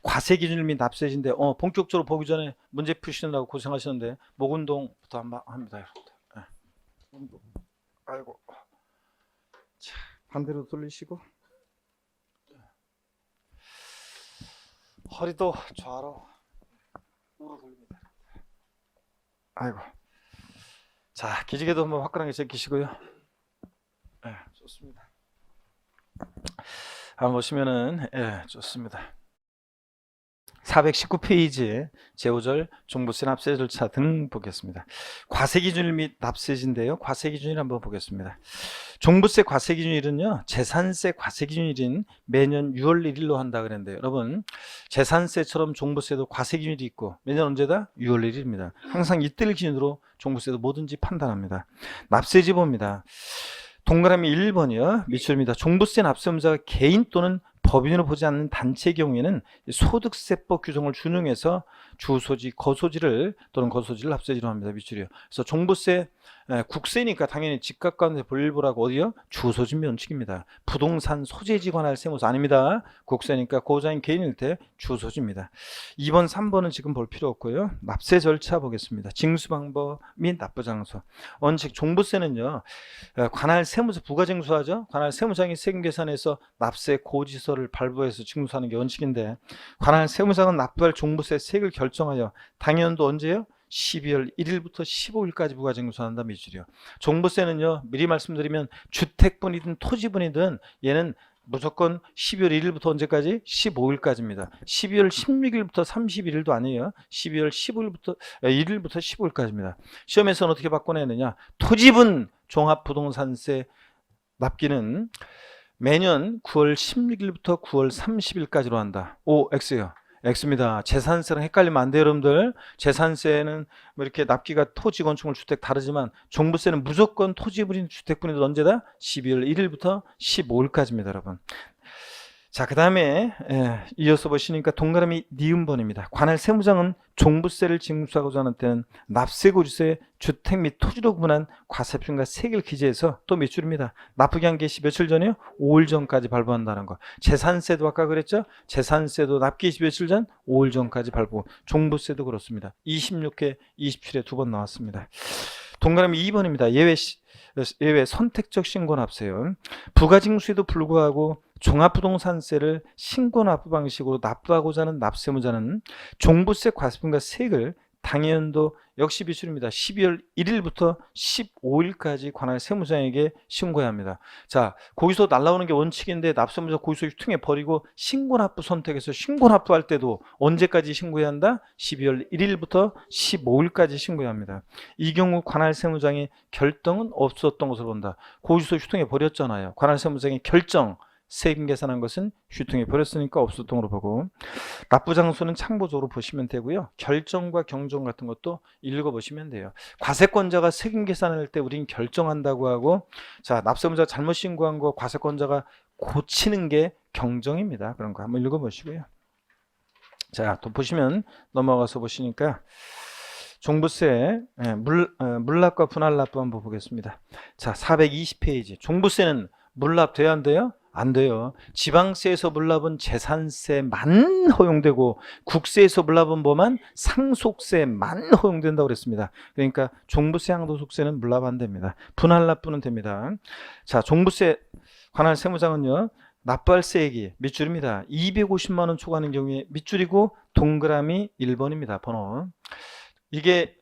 과세 기준일 및 납세진데 본격적으로 보기 전에 문제 푸시느라고 고생하셨는데 목운동부터 한번 합니다. 아이고. 자, 반대로 돌리시고 허리도 좌로 우로 돌립니다. 아이고. 자, 기지개도 한번 화끈하게 제끼시고요. 좋습니다. 한번 보시면은 좋습니다. 419페이지에 제5절 종부세 납세 절차 등 보겠습니다. 과세기준일 및 납세지인데요. 과세기준일 한번 보겠습니다. 종부세 과세기준일은요. 재산세 과세기준일인 매년 6월 1일로 한다 그랬는데 여러분 재산세처럼 종부세도 과세기준일이 있고 매년 언제다? 6월 1일입니다. 항상 이때를 기준으로 종부세도 뭐든지 판단합니다. 납세지 봅니다. 동그라미 1번이요. 밑줄입니다. 종부세 납세자가 개인 또는 법인으로 보지 않는 단체의 경우에는 소득세법 규정을 준용해서 주소지, 거소지를 또는 거소지를 납세지로 합니다. 밑줄이요. 그래서 종부세, 국세니까 당연히 집값 가운데 볼일부라고 어디요? 주소지 면책입니다. 부동산 소재지 관할 세무서 아닙니다. 국세니까 고자인 개인일 때 주소지입니다. 2번, 3번은 지금 볼 필요 없고요. 납세 절차 보겠습니다. 징수 방법 및 납부장소. 원칙 종부세는요, 관할 세무서 부가징수하죠. 관할 세무장이 세금 계산해서 납세 고지서를 발부해서 징수하는 게 원칙인데, 관할 세무장은 납부할 종부세 세액을 결정하여 당연도 언제요? 12월 1일부터 15일까지 부가징수한다. 미줄이요. 종부세는요, 미리 말씀드리면 주택분이든 토지분이든 얘는 무조건 12월 1일부터 언제까지? 15일까지입니다. 12월 16일부터 31일도 아니에요. 12월 15일부터 1일부터 15일까지입니다. 시험에서는 어떻게 바꿔내느냐? 토지분 종합부동산세 납기는 매년 9월 16일부터 9월 30일까지로 한다. 오, X예요. X입니다. 재산세랑 헷갈리면 안 돼요, 여러분들. 재산세는 뭐 이렇게 납기가 토지, 건축물, 주택 다르지만 종부세는 무조건 토지분인 주택분이든 언제다? 12월 1일부터 15일까지입니다, 여러분. 자, 그 다음에 이어서 보시니까 동그라미 니은번입니다. 관할 세무장은 종부세를 징수하고자 하는 때는 납세고지서에 주택 및 토지로 구분한 과세표준과 세액을 기재해서 또 몇 줄입니다. 납부기한 개시 며칠 전이요? 5일 전까지 발부한다는 거. 재산세도 아까 그랬죠? 재산세도 납기 개시 며칠 전? 5일 전까지 발부. 종부세도 그렇습니다. 26회, 27회 두 번 나왔습니다. 동그라미 2번입니다. 예외 선택적 신고납세요. 부가징수에도 불구하고 종합부동산세를 신고납부 방식으로 납부하고자 하는 납세무자는 종부세 과세분과 세액을 당연도 역시 비출입니다. 12월 1일부터 15일까지 관할 세무자에게 신고해야 합니다. 자, 거기서 날라오는 게 원칙인데 납세무자 고지서 유통해 버리고 신고납부 선택해서 신고납부할 때도 언제까지 신고해야 한다? 12월 1일부터 15일까지 신고해야 합니다. 이 경우 관할 세무장의 결정은 없었던 것으로 본다. 고지서 유통해 버렸잖아요. 관할 세무장의 결정 세금 계산한 것은 휴통해 버렸으니까 없었던 걸로 보고, 납부장소는 참고적으로 보시면 되고요. 결정과 경정 같은 것도 읽어보시면 돼요. 과세권자가 세금 계산할 때 우린 결정한다고 하고, 자, 납세무자 잘못 신고한 거 과세권자가 고치는 게 경정입니다. 그런 거 한번 읽어보시고요. 자, 또 보시면 넘어가서 보시니까 종부세 물납과 분할납부 한번 보겠습니다. 자, 420페이지. 종부세는 물납돼야 안 돼요? 안 돼요. 지방세에서 물납은 재산세만 허용되고 국세에서 물납은 뭐만? 상속세만 허용된다고 그랬습니다. 그러니까 종부세, 양도소득세는 물납 안 됩니다. 분할납부는 됩니다. 자, 종부세 관할 세무장은요, 납부할 세액이 밑줄입니다. 250만 원 초과하는 경우에 밑줄이고 동그라미 1번입니다. 번호. 이게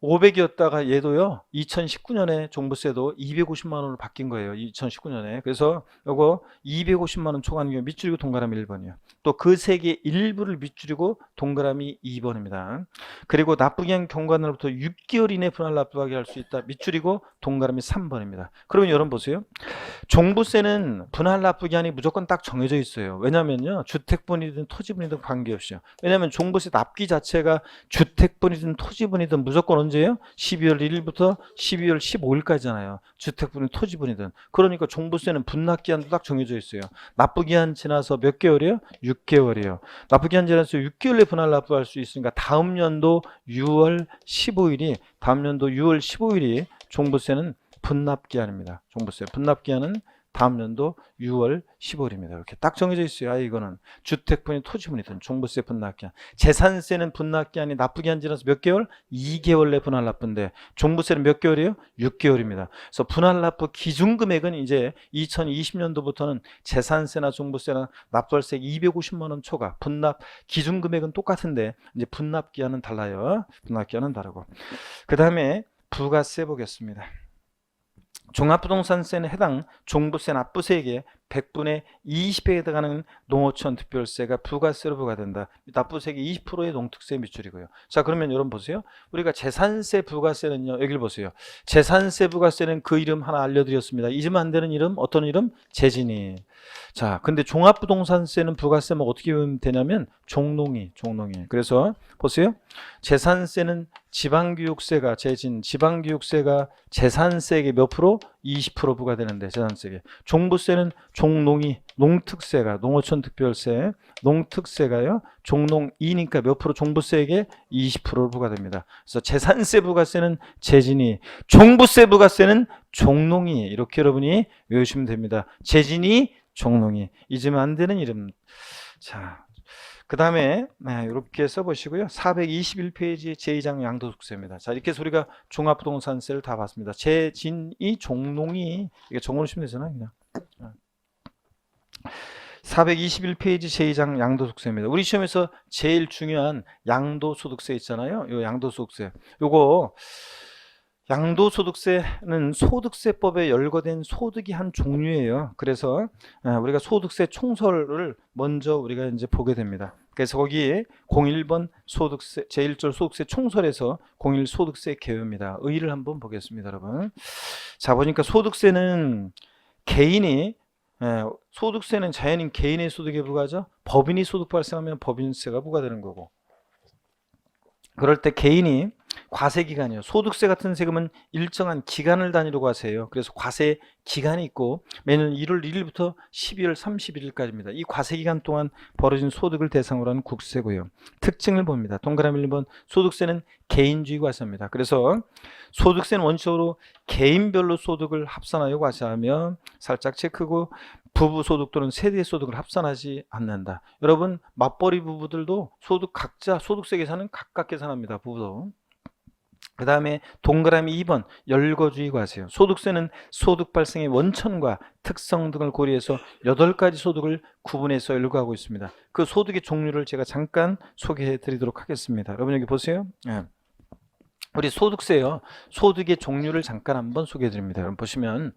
500이었다가 얘도요 2019년에 종부세도 250만 원으로 바뀐 거예요. 2019년에. 그래서 요거 250만 원 초과하는 경우 밑줄이고 동그라미 1번이요. 또 그 세 개의 일부를 밑줄이고 동그라미 2번입니다. 그리고 납부기한 경과날로부터 6개월 이내 분할 납부하게 할 수 있다. 밑줄이고 동그라미 3번입니다. 그러면 여러분 보세요. 종부세는 분할 납부기한이 무조건 딱 정해져 있어요. 왜냐면요, 주택분이든 토지분이든 관계없이요. 왜냐면 종부세 납기 자체가 주택분이든 토지분이든 무조건 언제예요? 12월 1일부터 12월 15일까지잖아요. 주택분이든 토지분이든. 그러니까 종부세는 분납기한도 딱 정해져 있어요. 납부기한 지나서 몇 개월이에요? 6개월이에요. 납부기한 지나서 6개월에 분할 납부할 수 있으니까 다음 연도 6월 15일이 종부세는 분납기한입니다. 종부세 분납기한은 다음 연도 6월 15일입니다. 이렇게 딱 정해져 있어요. 이거는 주택분이 토지분이든 종부세 분납기한. 재산세는 분납기한이 납부기한 지나서 몇 개월? 2개월 내 분할 납부인데 종부세는 몇 개월이에요? 6개월입니다. 그래서 분할 납부 기준금액은 이제 2020년도부터는 재산세나 종부세나 납부할 세액 250만 원 초과, 분납 기준금액은 똑같은데 이제 분납기한은 달라요. 분납기한은 다르고. 그 다음에 부가세 보겠습니다. 종합부동산세는 해당 종부세 납부세액의 100분의 20회에 해당하는 농어촌 특별세가 부가세로 부과된다. 납부세액의 20%의 농특세 밑줄이고요. 자, 그러면 여러분 보세요. 우리가 재산세 부가세는요, 여기를 보세요. 재산세 부가세는 그 이름 하나 알려드렸습니다. 잊으면 안 되는 이름, 어떤 이름? 재진이. 자, 근데 종합부동산세는 부가세만 어떻게 보면 되냐면 종농이. 그래서 보세요. 재산세는 지방교육세가 재진, 지방교육세가 재산세액의 몇 프로? 20% 부과되는데 재산세에. 종부세는 종농이 농특세가 농어촌 특별세 농특세가요. 종농이니까 몇 프로 종부세에게 20% 부과됩니다. 그래서 재산세 부가세는 재진이, 종부세 부가세는 종농이 이렇게 여러분이 외우시면 됩니다. 재진이 종농이 잊으면 안 되는 이름. 자, 그 다음에 이렇게 써보시고요. 421페이지 제2장 양도소득세입니다. 자, 이렇게 해서 우리가 종합부동산세를 다 봤습니다. 재진이 종농이 이게 적어놓으시면 되잖아요. 그냥 421페이지 제2장 양도소득세입니다. 우리 시험에서 제일 중요한 양도소득세 있잖아요. 요 양도소득세. 요거 양도소득세는 소득세법에 열거된 소득이 한 종류예요. 그래서 우리가 소득세 총설을 먼저 우리가 이제 보게 됩니다. 그래서 거기에 01번 소득세 제1절 소득세 총설에서 01 소득세 개요입니다. 의의를 한번 보겠습니다, 여러분. 자, 보니까 소득세는 개인이 소득세는 자연인 개인의 소득에 부과하죠. 법인이 소득 발생하면 법인세가 부과되는 거고. 그럴 때 개인이 과세기간이요. 소득세 같은 세금은 일정한 기간을 단위로 과세해요. 그래서 과세 기간이 있고 매년 1월 1일부터 12월 31일까지입니다. 이 과세기간 동안 벌어진 소득을 대상으로 하는 국세고요. 특징을 봅니다. 동그라미 1번 소득세는 개인주의 과세입니다. 그래서 소득세는 원칙적으로 개인별로 소득을 합산하여 과세하며 살짝 체크고 부부 소득 또는 세대 소득을 합산하지 않는다. 여러분 맞벌이 부부들도 소득 각자 소득세 계산은 각각 계산합니다. 부부도. 그 다음에 동그라미 2번 열거주의 과세요. 소득세는 소득 발생의 원천과 특성 등을 고려해서 8가지 소득을 구분해서 열거하고 있습니다. 그 소득의 종류를 제가 잠깐 소개해 드리도록 하겠습니다. 여러분 여기 보세요. 우리 소득세요. 소득의 종류를 잠깐 한번 소개해 드립니다. 여러분 보시면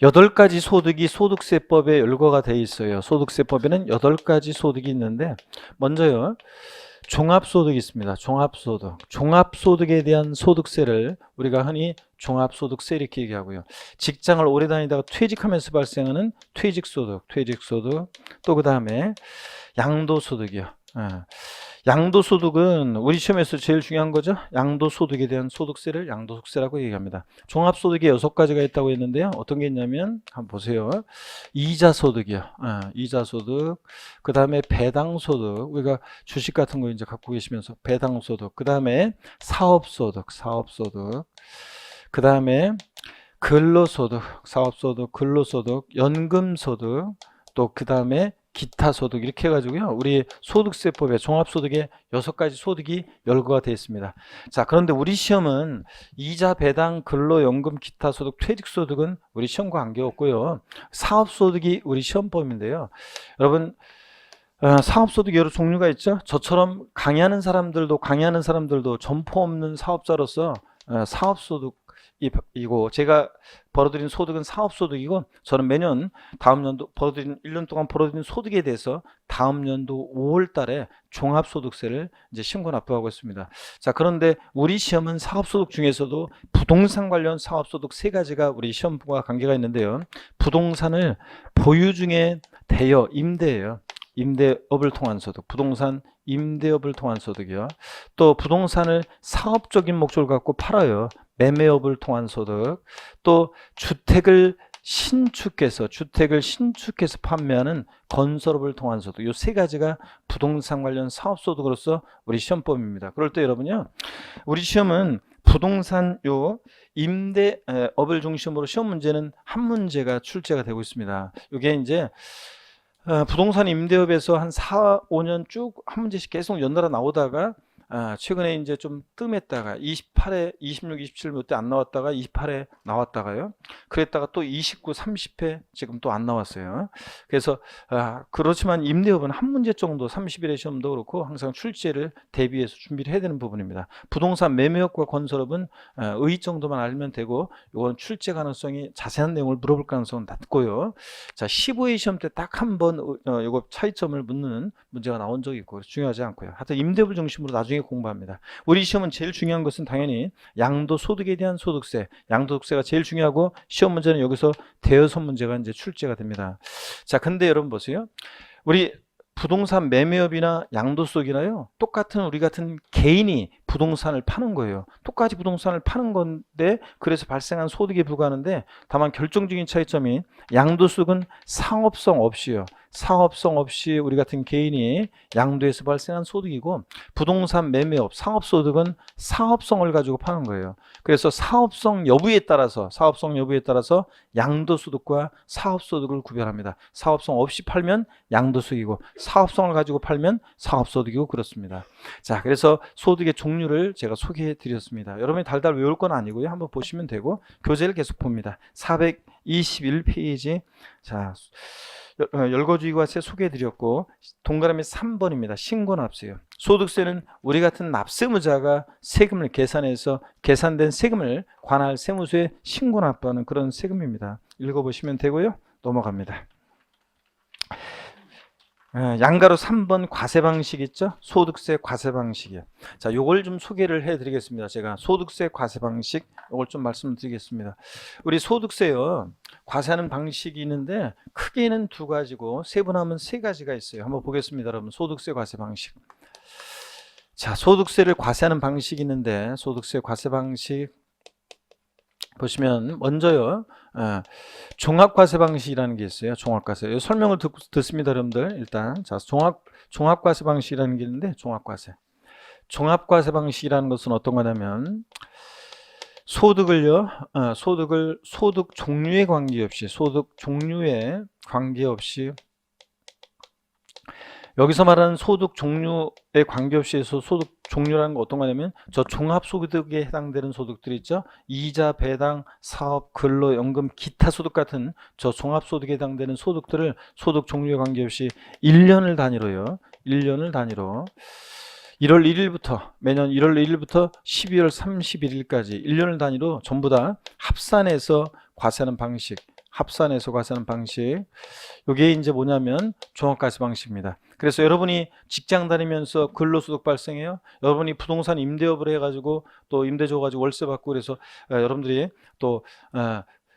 8가지 소득이 소득세법에 열거가 되어 있어요. 소득세법에는 8가지 소득이 있는데 먼저요. 종합소득이 있습니다. 종합소득. 종합소득에 대한 소득세를 우리가 흔히 종합소득세 이렇게 얘기하고요. 직장을 오래 다니다가 퇴직하면서 발생하는 퇴직소득. 또 그 다음에 양도소득이요. 양도소득은 우리 시험에서 제일 중요한 거죠. 양도소득에 대한 소득세를 양도소득세라고 얘기합니다. 종합소득에 6가지가 있다고 했는데요. 어떤 게 있냐면 한번 보세요. 이자소득이요. 이자소득. 그 다음에 배당소득. 우리가 주식 같은 거 이제 갖고 계시면서 배당소득. 그 다음에 사업소득. 그 다음에 근로소득. 사업소득, 근로소득, 연금소득. 또 그 다음에 기타 소득 이렇게 해가지고요. 우리 소득세법에 종합소득에 6가지 소득이 열거가 되어 있습니다. 자, 그런데 우리 시험은 이자, 배당, 근로, 연금, 기타 소득, 퇴직소득은 우리 시험과 관계없고요. 사업소득이 우리 시험법인데요. 여러분 사업소득 여러 종류가 있죠. 저처럼 강의하는 사람들도 점포 없는 사업자로서 사업소득 이고 제가 벌어들인 소득은 사업소득이고 저는 매년 다음 연도 1년 동안 벌어들인 소득에 대해서 다음 연도 5월 달에 종합소득세를 이제 신고 납부하고 있습니다. 자, 그런데 우리 시험은 사업소득 중에서도 부동산 관련 사업소득 3가지가 우리 시험과 관계가 있는데요. 부동산을 보유 중에 대여, 임대예요. 임대업을 통한 소득, 부동산 임대업을 통한 소득이요. 또 부동산을 사업적인 목적을 갖고 팔아요. 매매업을 통한 소득. 또 주택을 신축해서 판매하는 건설업을 통한 소득. 이 3가지가 부동산 관련 사업소득으로서 우리 시험법입니다. 그럴 때 여러분요, 우리 시험은 부동산 요 임대업을 중심으로 시험 문제는 한 문제가 출제가 되고 있습니다. 이게 이제 부동산 임대업에서 한 4, 5년 쭉 한 문제씩 계속 연달아 나오다가 최근에 이제 좀 뜸했다가 28회, 26, 27 몇 대 안 나왔다가 28회 나왔다가요. 그랬다가 또 29, 30회 지금 또 안 나왔어요. 그래서 그렇지만 임대업은 한 문제 정도 30일의 시험도 그렇고 항상 출제를 대비해서 준비를 해야 되는 부분입니다. 부동산 매매업과 건설업은 의 정도만 알면 되고 이건 출제 가능성이 자세한 내용을 물어볼 가능성은 낮고요. 자, 15회 시험 때 딱 한 번 이거 차이점을 묻는 문제가 나온 적이 있고 중요하지 않고요. 하여튼 임대업을 중심으로 나중에 공부합니다. 우리 시험은 제일 중요한 것은 당연히 양도소득에 대한 소득세, 양도소득세가 제일 중요하고 시험 문제는 여기서 대여섯 문제가 이제 출제가 됩니다. 자, 근데 여러분 보세요. 우리 부동산 매매업이나 양도소득이나요, 똑같은 우리 같은 개인이 부동산을 파는 거예요. 똑같이 부동산을 파는 건데 그래서 발생한 소득에 불과하는데 다만 결정적인 차이점이 양도소득은 상업성 없이요. 상업성 없이 우리 같은 개인이 양도해서 발생한 소득이고 부동산 매매업, 상업소득은 상업성을 가지고 파는 거예요. 그래서 사업성 여부에 따라서 양도소득과 사업소득을 구별합니다. 사업성 없이 팔면 양도소득이고 사업성을 가지고 팔면 사업소득이고 그렇습니다. 자, 그래서 소득의 종류를 제가 소개해 드렸습니다. 여러분이 달달 외울 건 아니고요. 한번 보시면 되고 교재를 계속 봅니다. 421페이지. 자, 열거주의과세 소개해 드렸고 동그라미 3번입니다. 신고납세요. 소득세는 우리 같은 납세무자가 세금을 계산해서 계산된 세금을 관할 세무서에 신고납부하는 그런 세금입니다. 읽어보시면 되고요. 넘어갑니다. 양가로 3번 과세 방식 있죠? 소득세 과세 방식이요. 자, 요걸 좀 소개를 해 드리겠습니다. 제가 소득세 과세 방식 요걸 좀 말씀드리겠습니다. 우리 소득세요. 과세하는 방식이 있는데 크게는 두 가지고 세분하면 세 가지가 있어요. 한번 보겠습니다, 여러분. 소득세 과세 방식. 자, 소득세를 과세하는 방식이 있는데 소득세 과세 방식 보시면 먼저요. 종합과세 방식이라는 게 있어요. 종합과세. 설명을 듣습니다, 여러분들. 일단 자, 종합과세 방식이라는 게 있는데 종합과세 방식이라는 것은 어떤 거냐면 소득을요. 소득 종류에 관계없이 여기서 말하는 소득 종류에 관계없이 해서 소득 종류라는 거 어떤 거냐면 저 종합소득에 해당되는 소득들이 있죠. 이자, 배당, 사업, 근로, 연금, 기타 소득 같은 저 종합소득에 해당되는 소득들을 소득 종류에 관계없이 1년을 단위로요. 1년 단위로 1월 1일부터 매년 1월 1일부터 12월 31일까지 1년을 단위로 전부 다 합산해서 과세하는 방식. 이게 이제 뭐냐면 종합과세 방식입니다. 그래서 여러분이 직장 다니면서 근로소득 발생해요. 여러분이 부동산 임대업을 해가지고 또 임대 줘가지고 월세 받고 그래서 여러분들이 또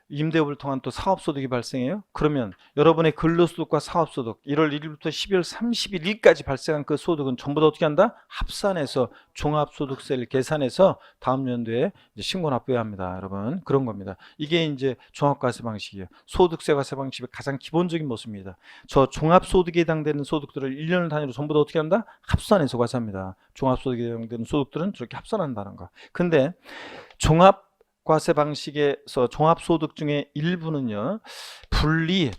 임대업을 통한 또 사업소득이 발생해요. 그러면 여러분의 근로소득과 사업소득 1월 1일부터 12월 31일까지 발생한 그 소득은 전부 다 어떻게 한다? 합산해서 종합소득세를 계산해서 다음 연도에 이제 신고납부해야 합니다. 여러분, 그런 겁니다. 이게 이제 종합과세 방식이에요. 소득세 과세 방식의 가장 기본적인 모습입니다. 저 종합소득에 해당되는 소득들을 1년 단위로 전부 다 어떻게 한다? 합산해서 과세합니다. 종합소득에 해당되는 소득들은 저렇게 합산한다는 거. 근데 과세 방식에서 종합소득 중에 일부는요,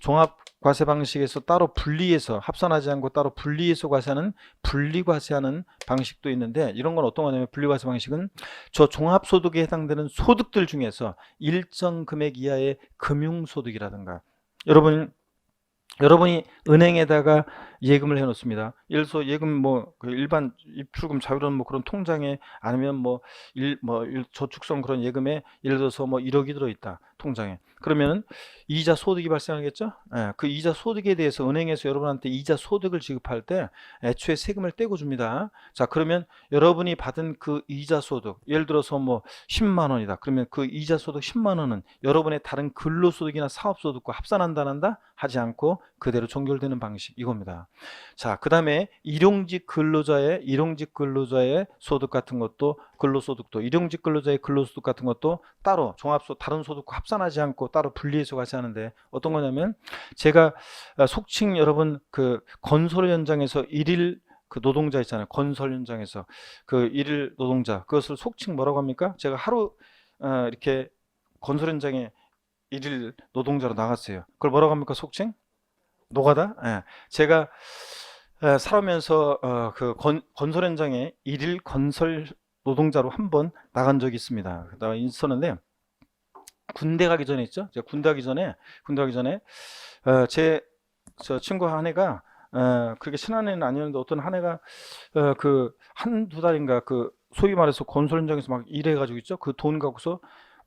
종합과세 방식에서 따로 분리해서 합산하지 않고 따로 분리해서 과세하는 분리과세하는 방식도 있는데 이런 건 어떤 거냐면 분리과세 방식은 저 종합소득에 해당되는 소득들 중에서 일정 금액 이하의 금융소득이라든가 여러분이 은행에다가 예금을 해놓습니다. 예를 들어서 예금 그 일반 입출금 자유로운 그런 통장에 아니면 저축성 그런 예금에 예를 들어서 1억이 들어있다 통장에. 그러면 이자 소득이 발생하겠죠? 그 이자 소득에 대해서 은행에서 여러분한테 이자 소득을 지급할 때 애초에 세금을 떼고 줍니다. 자, 그러면 여러분이 받은 그 이자 소득, 예를 들어서 10만 원이다. 그러면 그 이자 소득 10만 원은 여러분의 다른 근로소득이나 사업소득과 합산한다 하지 않고 그대로 종결되는 방식 이겁니다. 자, 그 다음에 일용직 근로자의 소득 같은 것도 근로소득도 일용직 근로자의 근로소득 같은 것도 따로 다른 소득과 합산하지 않고 따로 분리해서 과세하는데 어떤 거냐면 제가 속칭 여러분 그 건설 현장에서 일일 그 노동자 있잖아요. 건설 현장에서 그 일일 노동자 그것을 속칭 뭐라고 합니까? 제가 하루 이렇게 건설 현장에 일일 노동자로 나갔어요. 그걸 뭐라고 합니까? 속칭? 노가다? 예. 제가 살아오면서 그 건설 현장에 일일 건설 노동자로 한번 나간 적이 있습니다. 있었는데 군대 가기 전에 있죠. 제가 군대 가기 전에 저 친구 한 애가 그렇게 친한 애는 아니었는데 어떤 한 애가 그 한두 달인가 그 소위 말해서 건설 현장에서 막 일해가지고 있죠. 그 돈 갖고서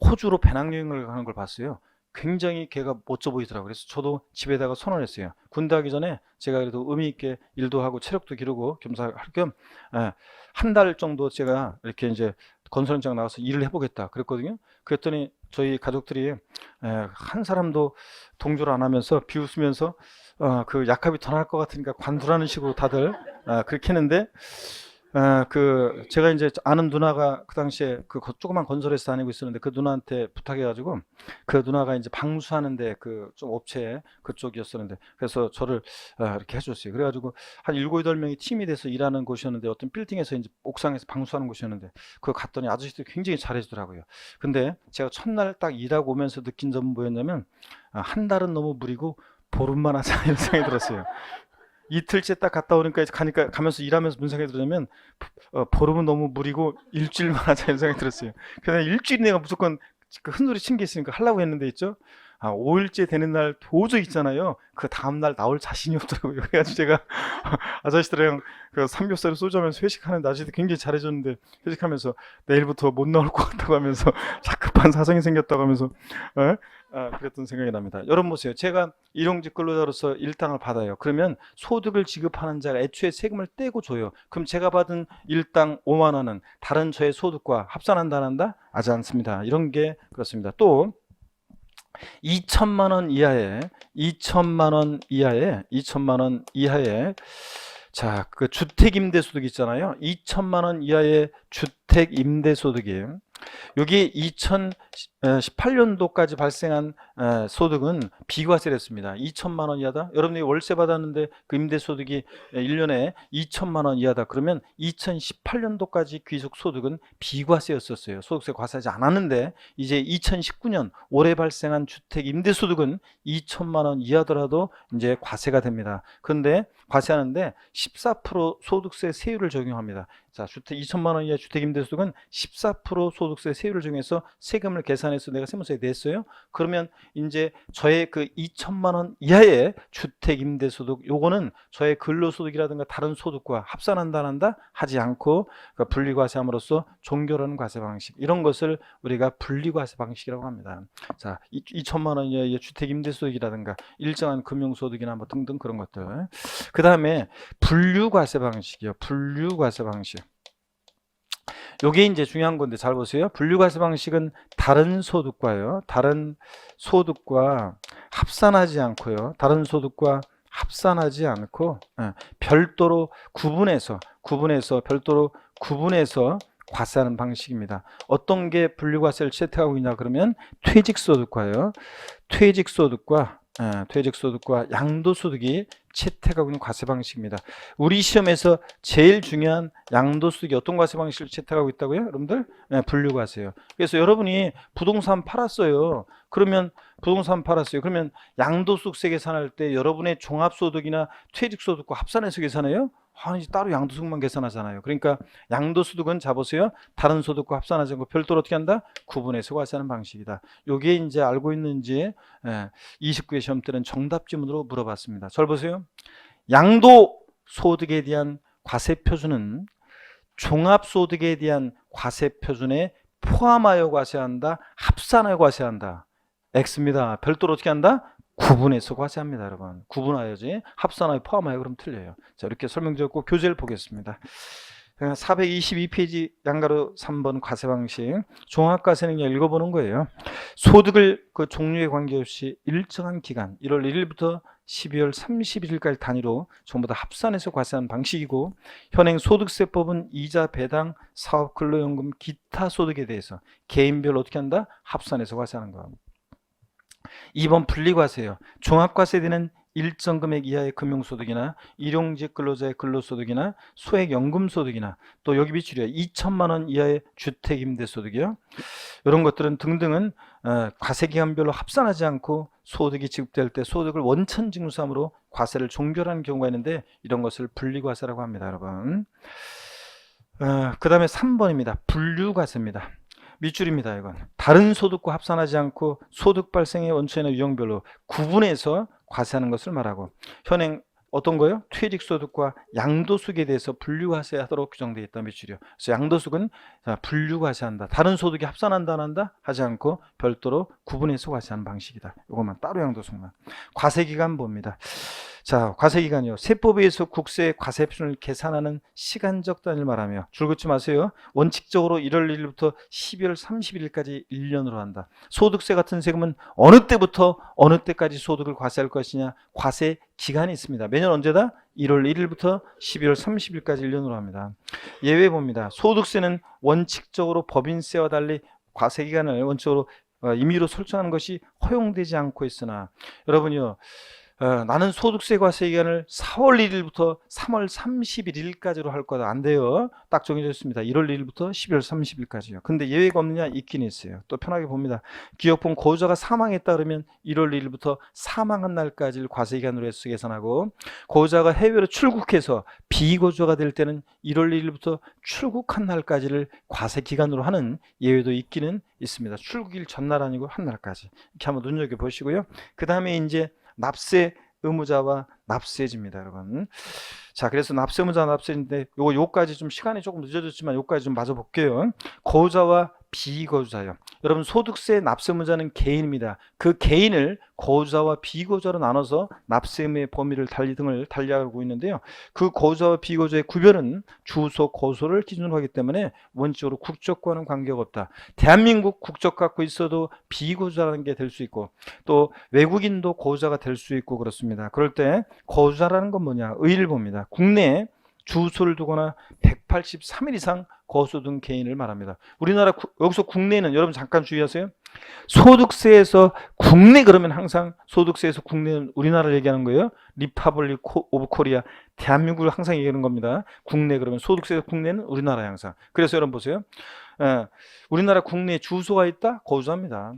호주로 배낭여행을 가는 걸 봤어요. 굉장히 걔가 멋져 보이더라고요. 그래서 저도 집에다가 선언했어요. 군대 가기 전에 제가 그래도 의미 있게 일도 하고 체력도 기르고 겸사할 겸 한 달 정도 제가 이렇게 이제 건설 현장 나가서 일을 해보겠다 그랬거든요. 그랬더니 저희 가족들이 한 사람도 동조를 안 하면서 비웃으면서 그 약합이 더 나을 것 같으니까 관두라는 식으로 다들 그렇게 했는데 제가 이제 아는 누나가 그 당시에 조그만 건설회사 다니고 있었는데 그 누나한테 부탁해가지고 그 누나가 이제 방수하는데 그 좀 업체 그쪽이었었는데 그래서 저를 이렇게 해줬어요. 그래가지고 한 7, 8명이 팀이 돼서 일하는 곳이었는데 어떤 빌딩에서 이제 옥상에서 방수하는 곳이었는데 그거 갔더니 아저씨들이 굉장히 잘해주더라고요. 근데 제가 첫날 딱 일하고 오면서 느낀 점은 뭐였냐면 한 달은 너무 무리고 보름만 하자 이런 생각이 들었어요. 이틀째 딱 갔다 오니까 이제 가면서 일하면서 무슨 생각이 들냐면 보름은 너무 무리고 일주일만 하자 이런 생각이 들었어요. 그래서 일주일 내가 무조건 그 큰 소리 친 게 있으니까 하려고 했는데 있죠. 5일째 되는 날 도저히 있잖아요. 그 다음날 나올 자신이 없더라고요. 그래가지고 제가 아저씨들이랑 그 삼겹살을 소주하면서 회식하는데 아저씨들 굉장히 잘해줬는데 회식하면서 내일부터 못 나올 것 같다고 하면서 자급한 사정이 생겼다고 하면서 그랬던 생각이 납니다. 여러분 보세요. 제가 일용직 근로자로서 일당을 받아요. 그러면 소득을 지급하는 자가 애초에 세금을 떼고 줘요. 그럼 제가 받은 일당 5만 원은 다른 저의 소득과 합산한다 안 한다? 하지 않습니다. 이런 게 그렇습니다. 또 2천만 원 이하에 2천만 원 이하에 자, 그 주택 임대 소득 있잖아요. 2천만 원 이하의 주택 임대 소득이 여기 2018년도까지 발생한 소득은 비과세를 했습니다. 2천만 원 이하다. 여러분들이 월세 받았는데 그 임대소득이 1년에 2천만 원 이하다. 그러면 2018년도까지 귀속 소득은 비과세였었어요. 소득세 과세하지 않았는데 이제 2019년 올해 발생한 주택 임대소득은 2천만 원 이하더라도 이제 과세가 됩니다. 그런데 과세하는데 14% 소득세 세율을 적용합니다. 자, 2천만 원 이하 주택 임대소득은 14% 소득세 세율을 적용해서 세금을 계산해서 내가 세무서에 냈어요. 그러면 이제 저의 그 2천만 원 이하의 주택 임대소득 요거는 저의 근로소득이라든가 다른 소득과 합산한다 안 한다 하지 않고 그러니까 분리과세함으로써 종결하는 과세 방식 이런 것을 우리가 분리과세 방식이라고 합니다. 자, 2천만 원 이하의 주택 임대소득이라든가 일정한 금융소득이나 뭐 등등 그런 것들. 그 다음에 분류과세 방식이요. 분류과세 방식. 요게 이제 중요한 건데 잘 보세요. 분류과세 방식은 다른 소득과요. 다른 소득과 합산하지 않고요. 다른 소득과 합산하지 않고 별도로 구분해서 별도로 구분해서 과세하는 방식입니다. 어떤 게 분류과세를 채택하고 있냐 그러면 퇴직소득과요. 퇴직소득과 양도소득이 채택하고 있는 과세 방식입니다. 우리 시험에서 제일 중요한 양도소득이 어떤 과세 방식을 채택하고 있다고요? 여러분들? 분류과세요. 그래서 여러분이 부동산 팔았어요. 그러면 양도소득세 계산할 때 여러분의 종합소득이나 퇴직소득과 합산해서 계산해요? 아니 따로 양도소득만 계산하잖아요. 그러니까 양도소득은 잡으세요. 다른 소득과 합산하지 않고 별도로 어떻게 한다? 구분해서 과세하는 방식이다. 요게 이제 알고 있는지 29회 시험 때는 정답 지문으로 물어봤습니다. 잘 보세요. 양도소득에 대한 과세표준은 종합소득에 대한 과세표준에 포함하여 과세한다. 합산하여 과세한다. X입니다. 별도로 어떻게 한다? 구분해서 과세합니다, 여러분. 구분하여지 합산하여 포함하여 그럼 틀려요. 자, 이렇게 설명드렸고 교재를 보겠습니다. 422페이지 양가로 3번 과세 방식. 종합과세는 그냥 읽어보는 거예요. 소득을 그 종류에 관계없이 일정한 기간 1월 1일부터 12월 31일까지 단위로 전부 다 합산해서 과세하는 방식이고 현행 소득세법은 이자, 배당, 사업, 근로연금, 기타 소득에 대해서 개인별로 어떻게 한다? 합산해서 과세하는 거. 2번 분리과세요. 종합과세되는 일정 금액 이하의 금융소득이나 일용직 근로자의 근로소득이나 소액연금소득이나 또 여기 비추려 2천만 원 이하의 주택임대소득이요. 이런 것들은 등등은 과세기간별로 합산하지 않고 소득이 지급될 때 소득을 원천징수함으로 과세를 종결하는 경우가 있는데 이런 것을 분리과세라고 합니다, 여러분. 그 다음에 3번입니다. 분류과세입니다. 밑줄입니다. 이건 다른 소득과 합산하지 않고 소득 발생의 원천이나 유형별로 구분해서 과세하는 것을 말하고 현행 어떤 거요? 퇴직소득과 양도소득에 대해서 분류과세하도록 규정되어 있다. 밑줄이요. 그래서 양도소득은 분류과세한다. 다른 소득이 합산한다 안 한다 하지 않고 별도로 구분해서 과세하는 방식이다. 이것만 따로 양도소득만. 과세기간 봅니다. 자, 과세기간이요. 세법에 의해서 국세 과세표준을 계산하는 시간적 단위를 말하며 줄 긋지 마세요. 원칙적으로 1월 1일부터 12월 31일까지 1년으로 한다. 소득세 같은 세금은 어느 때부터 어느 때까지 소득을 과세할 것이냐 과세 기간이 있습니다. 매년 언제다? 1월 1일부터 12월 30일까지 1년으로 합니다. 예외 봅니다. 소득세는 원칙적으로 법인세와 달리 과세 기간을 원칙적으로 임의로 설정하는 것이 허용되지 않고 있으나 여러분이요. 나는 소득세 과세 기간을 4월 1일부터 3월 31일까지로 할 거다. 안 돼요. 딱 정해져 있습니다. 1월 1일부터 12월 30일까지요. 근데 예외가 없느냐? 있긴 있어요. 또 편하게 봅니다. 기업본 고유자가 사망했다 그러면 1월 1일부터 사망한 날까지를 과세 기간으로 해서 계산하고 고유자가 해외로 출국해서 비고유자가 될 때는 1월 1일부터 출국한 날까지를 과세 기간으로 하는 예외도 있기는 있습니다. 출국일 전날 아니고 한 날까지. 이렇게 한번 눈여겨보시고요. 그 다음에 이제 납세 의무자와 납세지입니다, 여러분. 자, 그래서 납세 의무자 납세인데 요까지 좀 시간이 조금 늦어졌지만 요까지 좀 마저 볼게요. 고유자와 비고유자요. 여러분 소득세 납세 의무자는 개인입니다. 그 개인을 고유자와 비고유자로 나눠서 납세 의무의 범위를 등을 달리하고 있는데요. 그 고유자와 비고유자의 구별은 주소, 고소를 기준으로 하기 때문에 원칙적으로 국적과는 관계가 없다. 대한민국 국적 갖고 있어도 비고유자라는 게 될 수 있고 또 외국인도 고유자가 될 수 있고 그렇습니다. 그럴 때 고유자라는 건 뭐냐? 의의를 봅니다. 국내에 주소를 두거나 183일 이상 거소둔 개인을 말합니다. 우리나라 여기서 국내는 여러분 잠깐 주의하세요. 소득세에서 국내 그러면 항상 소득세에서 국내는 우리나라를 얘기하는 거예요. 리퍼블릭 오브 코리아 대한민국을 항상 얘기하는 겁니다. 국내 그러면 소득세에서 국내는 우리나라에 항상. 그래서 여러분 보세요. 우리나라 국내에 주소가 있다? 거주합니다.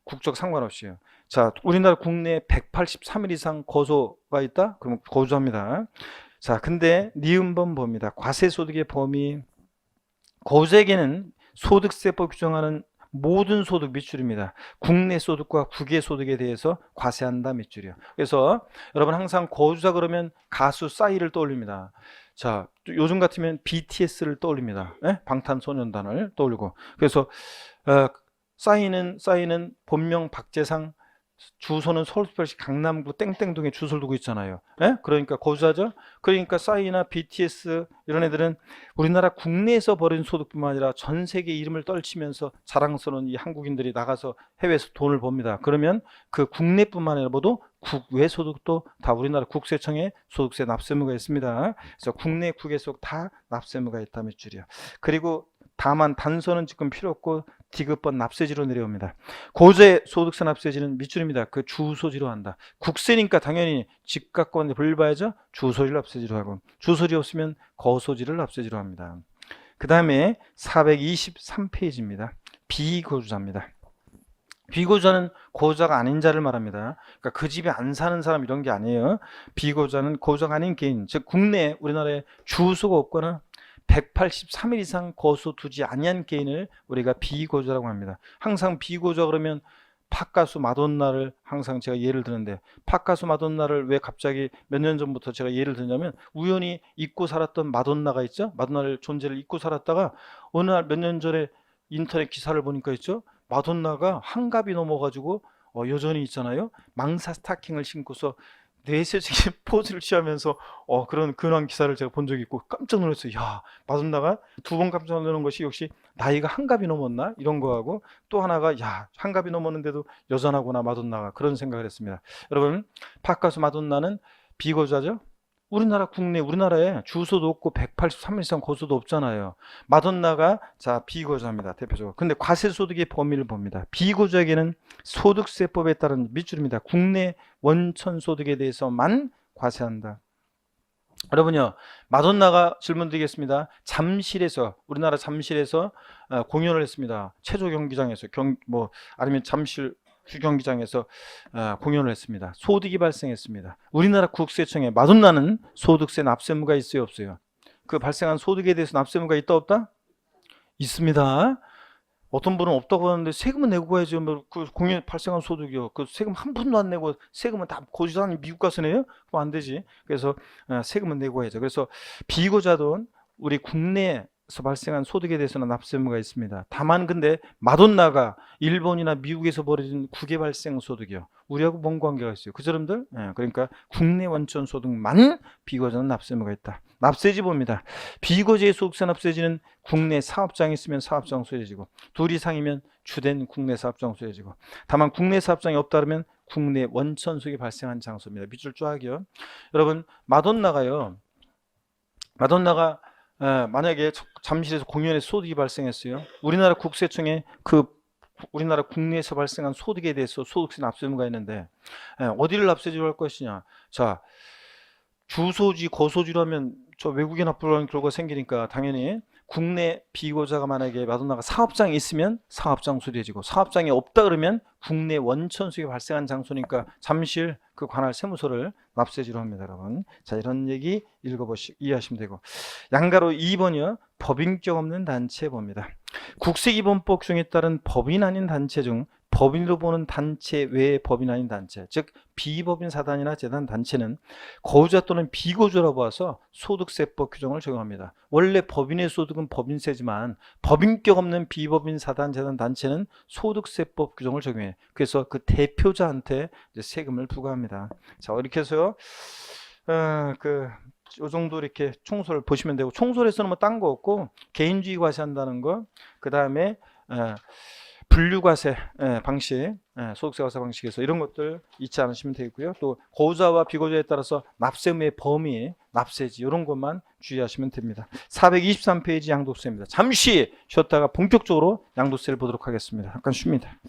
국적 상관없이요. 자, 우리나라 국내에 183일 이상 거소가 있다? 그러면 거주합니다. 자, 근데 니은번 봅니다. 과세소득의 범위 고유자에게는 소득세법 규정하는 모든 소득 밑줄입니다. 국내 소득과 국외 소득에 대해서 과세한다 밑줄이요. 그래서 여러분 항상 고유자 그러면 가수 싸이를 떠올립니다. 자, 요즘 같으면 BTS를 떠올립니다. 네? 방탄소년단을 떠올리고. 그래서 싸이는 본명 박재상, 주소는 서울특별시 강남구 땡땡동에 주소를 두고 있잖아요. 예? 그러니까 고유자죠. 그러니까 싸이나 BTS 이런 애들은 우리나라 국내에서 벌인 소득뿐만 아니라 전 세계 이름을 떨치면서 자랑스러운 이 한국인들이 나가서 해외에서 돈을 법니다. 그러면 그 국내뿐만 아니라 모두 국외 소득도 다 우리나라 국세청에 소득세 납세 의무가 있습니다. 그래서 국내 국외 소득 다 납세 의무가 있다 몇 줄이요. 그리고 다만 단서는 지금 필요 없고 디귿번 납세지로 내려옵니다. 고유자의 소득세 납세지는 밑줄입니다. 그 주소지로 한다. 국세니까 당연히 집 갖고 왔는데 볼일 봐야죠. 주소지를 납세지로 하고 주소지 없으면 거소지를 납세지로 합니다. 그 다음에 423페이지입니다. 비고유자입니다. 비고유자는 고유자가 아닌 자를 말합니다. 그러니까 그 집에 안 사는 사람 이런 게 아니에요. 비고유자는 고유자가 아닌 개인, 즉 국내 우리나라에 주소가 없거나 183일 이상 거소 두지 아니한 개인을 우리가 비고유자라고 합니다. 항상 비고유자 그러면 팝가수 마돈나를 항상 제가 예를 드는데 팝가수 마돈나를 왜 갑자기 몇 년 전부터 제가 예를 드냐면 우연히 잊고 살았던 마돈나가 있죠. 마돈나를 존재를 잊고 살았다가 어느 날 몇 년 전에 인터넷 기사를 보니까 있죠. 마돈나가 한갑이 넘어가지고 여전히 있잖아요. 망사 스타킹을 신고서 내세적인 포즈를 취하면서 그런 근황 기사를 제가 본 적이 있고 깜짝 놀랐어요. 야, 마돈나가 두 번 깜짝 놀라는 것이 역시 나이가 한갑이 넘었나 이런 거하고 또 하나가 야, 한갑이 넘었는데도 여전하구나 마돈나가 그런 생각을 했습니다. 여러분 팝가수 마돈나는 비고유자죠. 우리나라에 주소도 없고 183일 이상 거소도 없잖아요. 마돈나가 자 비고유자입니다. 대표적으로. 근데 과세소득의 범위를 봅니다. 비고유자에게는 소득세법에 따른 밑줄입니다. 국내 원천소득에 대해서만 과세한다. 여러분요, 마돈나가 질문 드리겠습니다. 우리나라 잠실에서 공연을 했습니다. 체조 경기장에서 아니면 잠실 주경기장에서 공연을 했습니다. 소득이 발생했습니다. 우리나라 국세청에 마돈나는 소득세 납세 의무가 있어요, 없어요? 그 발생한 소득에 대해서 납세 의무가 있다, 없다? 있습니다. 어떤 분은 없다고 하는데 세금은 내고 가야죠. 그 공연 발생한 소득이요. 그 세금 한 푼도 안 내고 세금은 다 고지사님 미국 가서 내요? 그럼 안 되지. 그래서 세금은 내고 가야죠. 그래서 비고자돈 우리 국내 발생한 소득에 대해서는 납세 의무가 있습니다. 다만 근데 마돈나가 일본이나 미국에서 벌어진 국외 발생 소득이요. 우리하고 뭔 관계가 있어요? 그 사람들? 예, 그러니까 국내 원천 소득만 비과세는 납세 의무가 있다. 납세지 봅니다. 비과세 소득세 납세지는 국내 사업장이 있으면 사업장 소재지고 둘 이상이면 주된 국내 사업장 소재지고 다만 국내 사업장이 없다 그러면 국내 원천 소득이 발생한 장소입니다. 밑줄 쫙이요. 여러분 마돈나가 만약에 잠실에서 공연에 소득이 발생했어요. 우리나라 국세청에 우리나라 국내에서 발생한 소득에 대해서 소득세 납세 의무가 있는데 어디를 납세지로 할 것이냐. 자, 주소지 거소지라면 저 외국에 납부하는 결과가 생기니까 당연히 국내 비과자가 만약에 마돈나가 사업장에 있으면 사업장 소재지고 사업장이 없다 그러면 국내 원천 수익이 발생한 장소니까 잠실 그 관할 세무서를 납세지로 합니다, 여러분. 자, 이런 얘기 이해하시면 되고 양가로 2번이요. 법인격 없는 단체 봅니다. 국세기본법 규정에 따른 법인 아닌 단체 중 법인으로 보는 단체 외의 법인 아닌 단체, 즉 비법인 사단이나 재단 단체는 거주자 또는 비거주라고 봐서 소득세법 규정을 적용합니다. 원래 법인의 소득은 법인세지만 법인격 없는 비법인 사단, 재단 단체는 소득세법 규정을 적용해. 그래서 그 대표자한테 이제 세금을 부과합니다. 자, 이렇게 해서요. 요 정도 이렇게 총소를 보시면 되고 총소에서는 뭐 딴 거 없고 개인주의 과세한다는 거, 그 다음에 분류과세 방식, 소득세 과세 방식에서 이런 것들 잊지 않으시면 되고요. 또 거주자와 비거주자에 따라서 납세 의무의 범위, 납세지 이런 것만 주의하시면 됩니다. 423페이지 양도세입니다. 잠시 쉬었다가 본격적으로 양도세를 보도록 하겠습니다. 잠깐 쉽니다.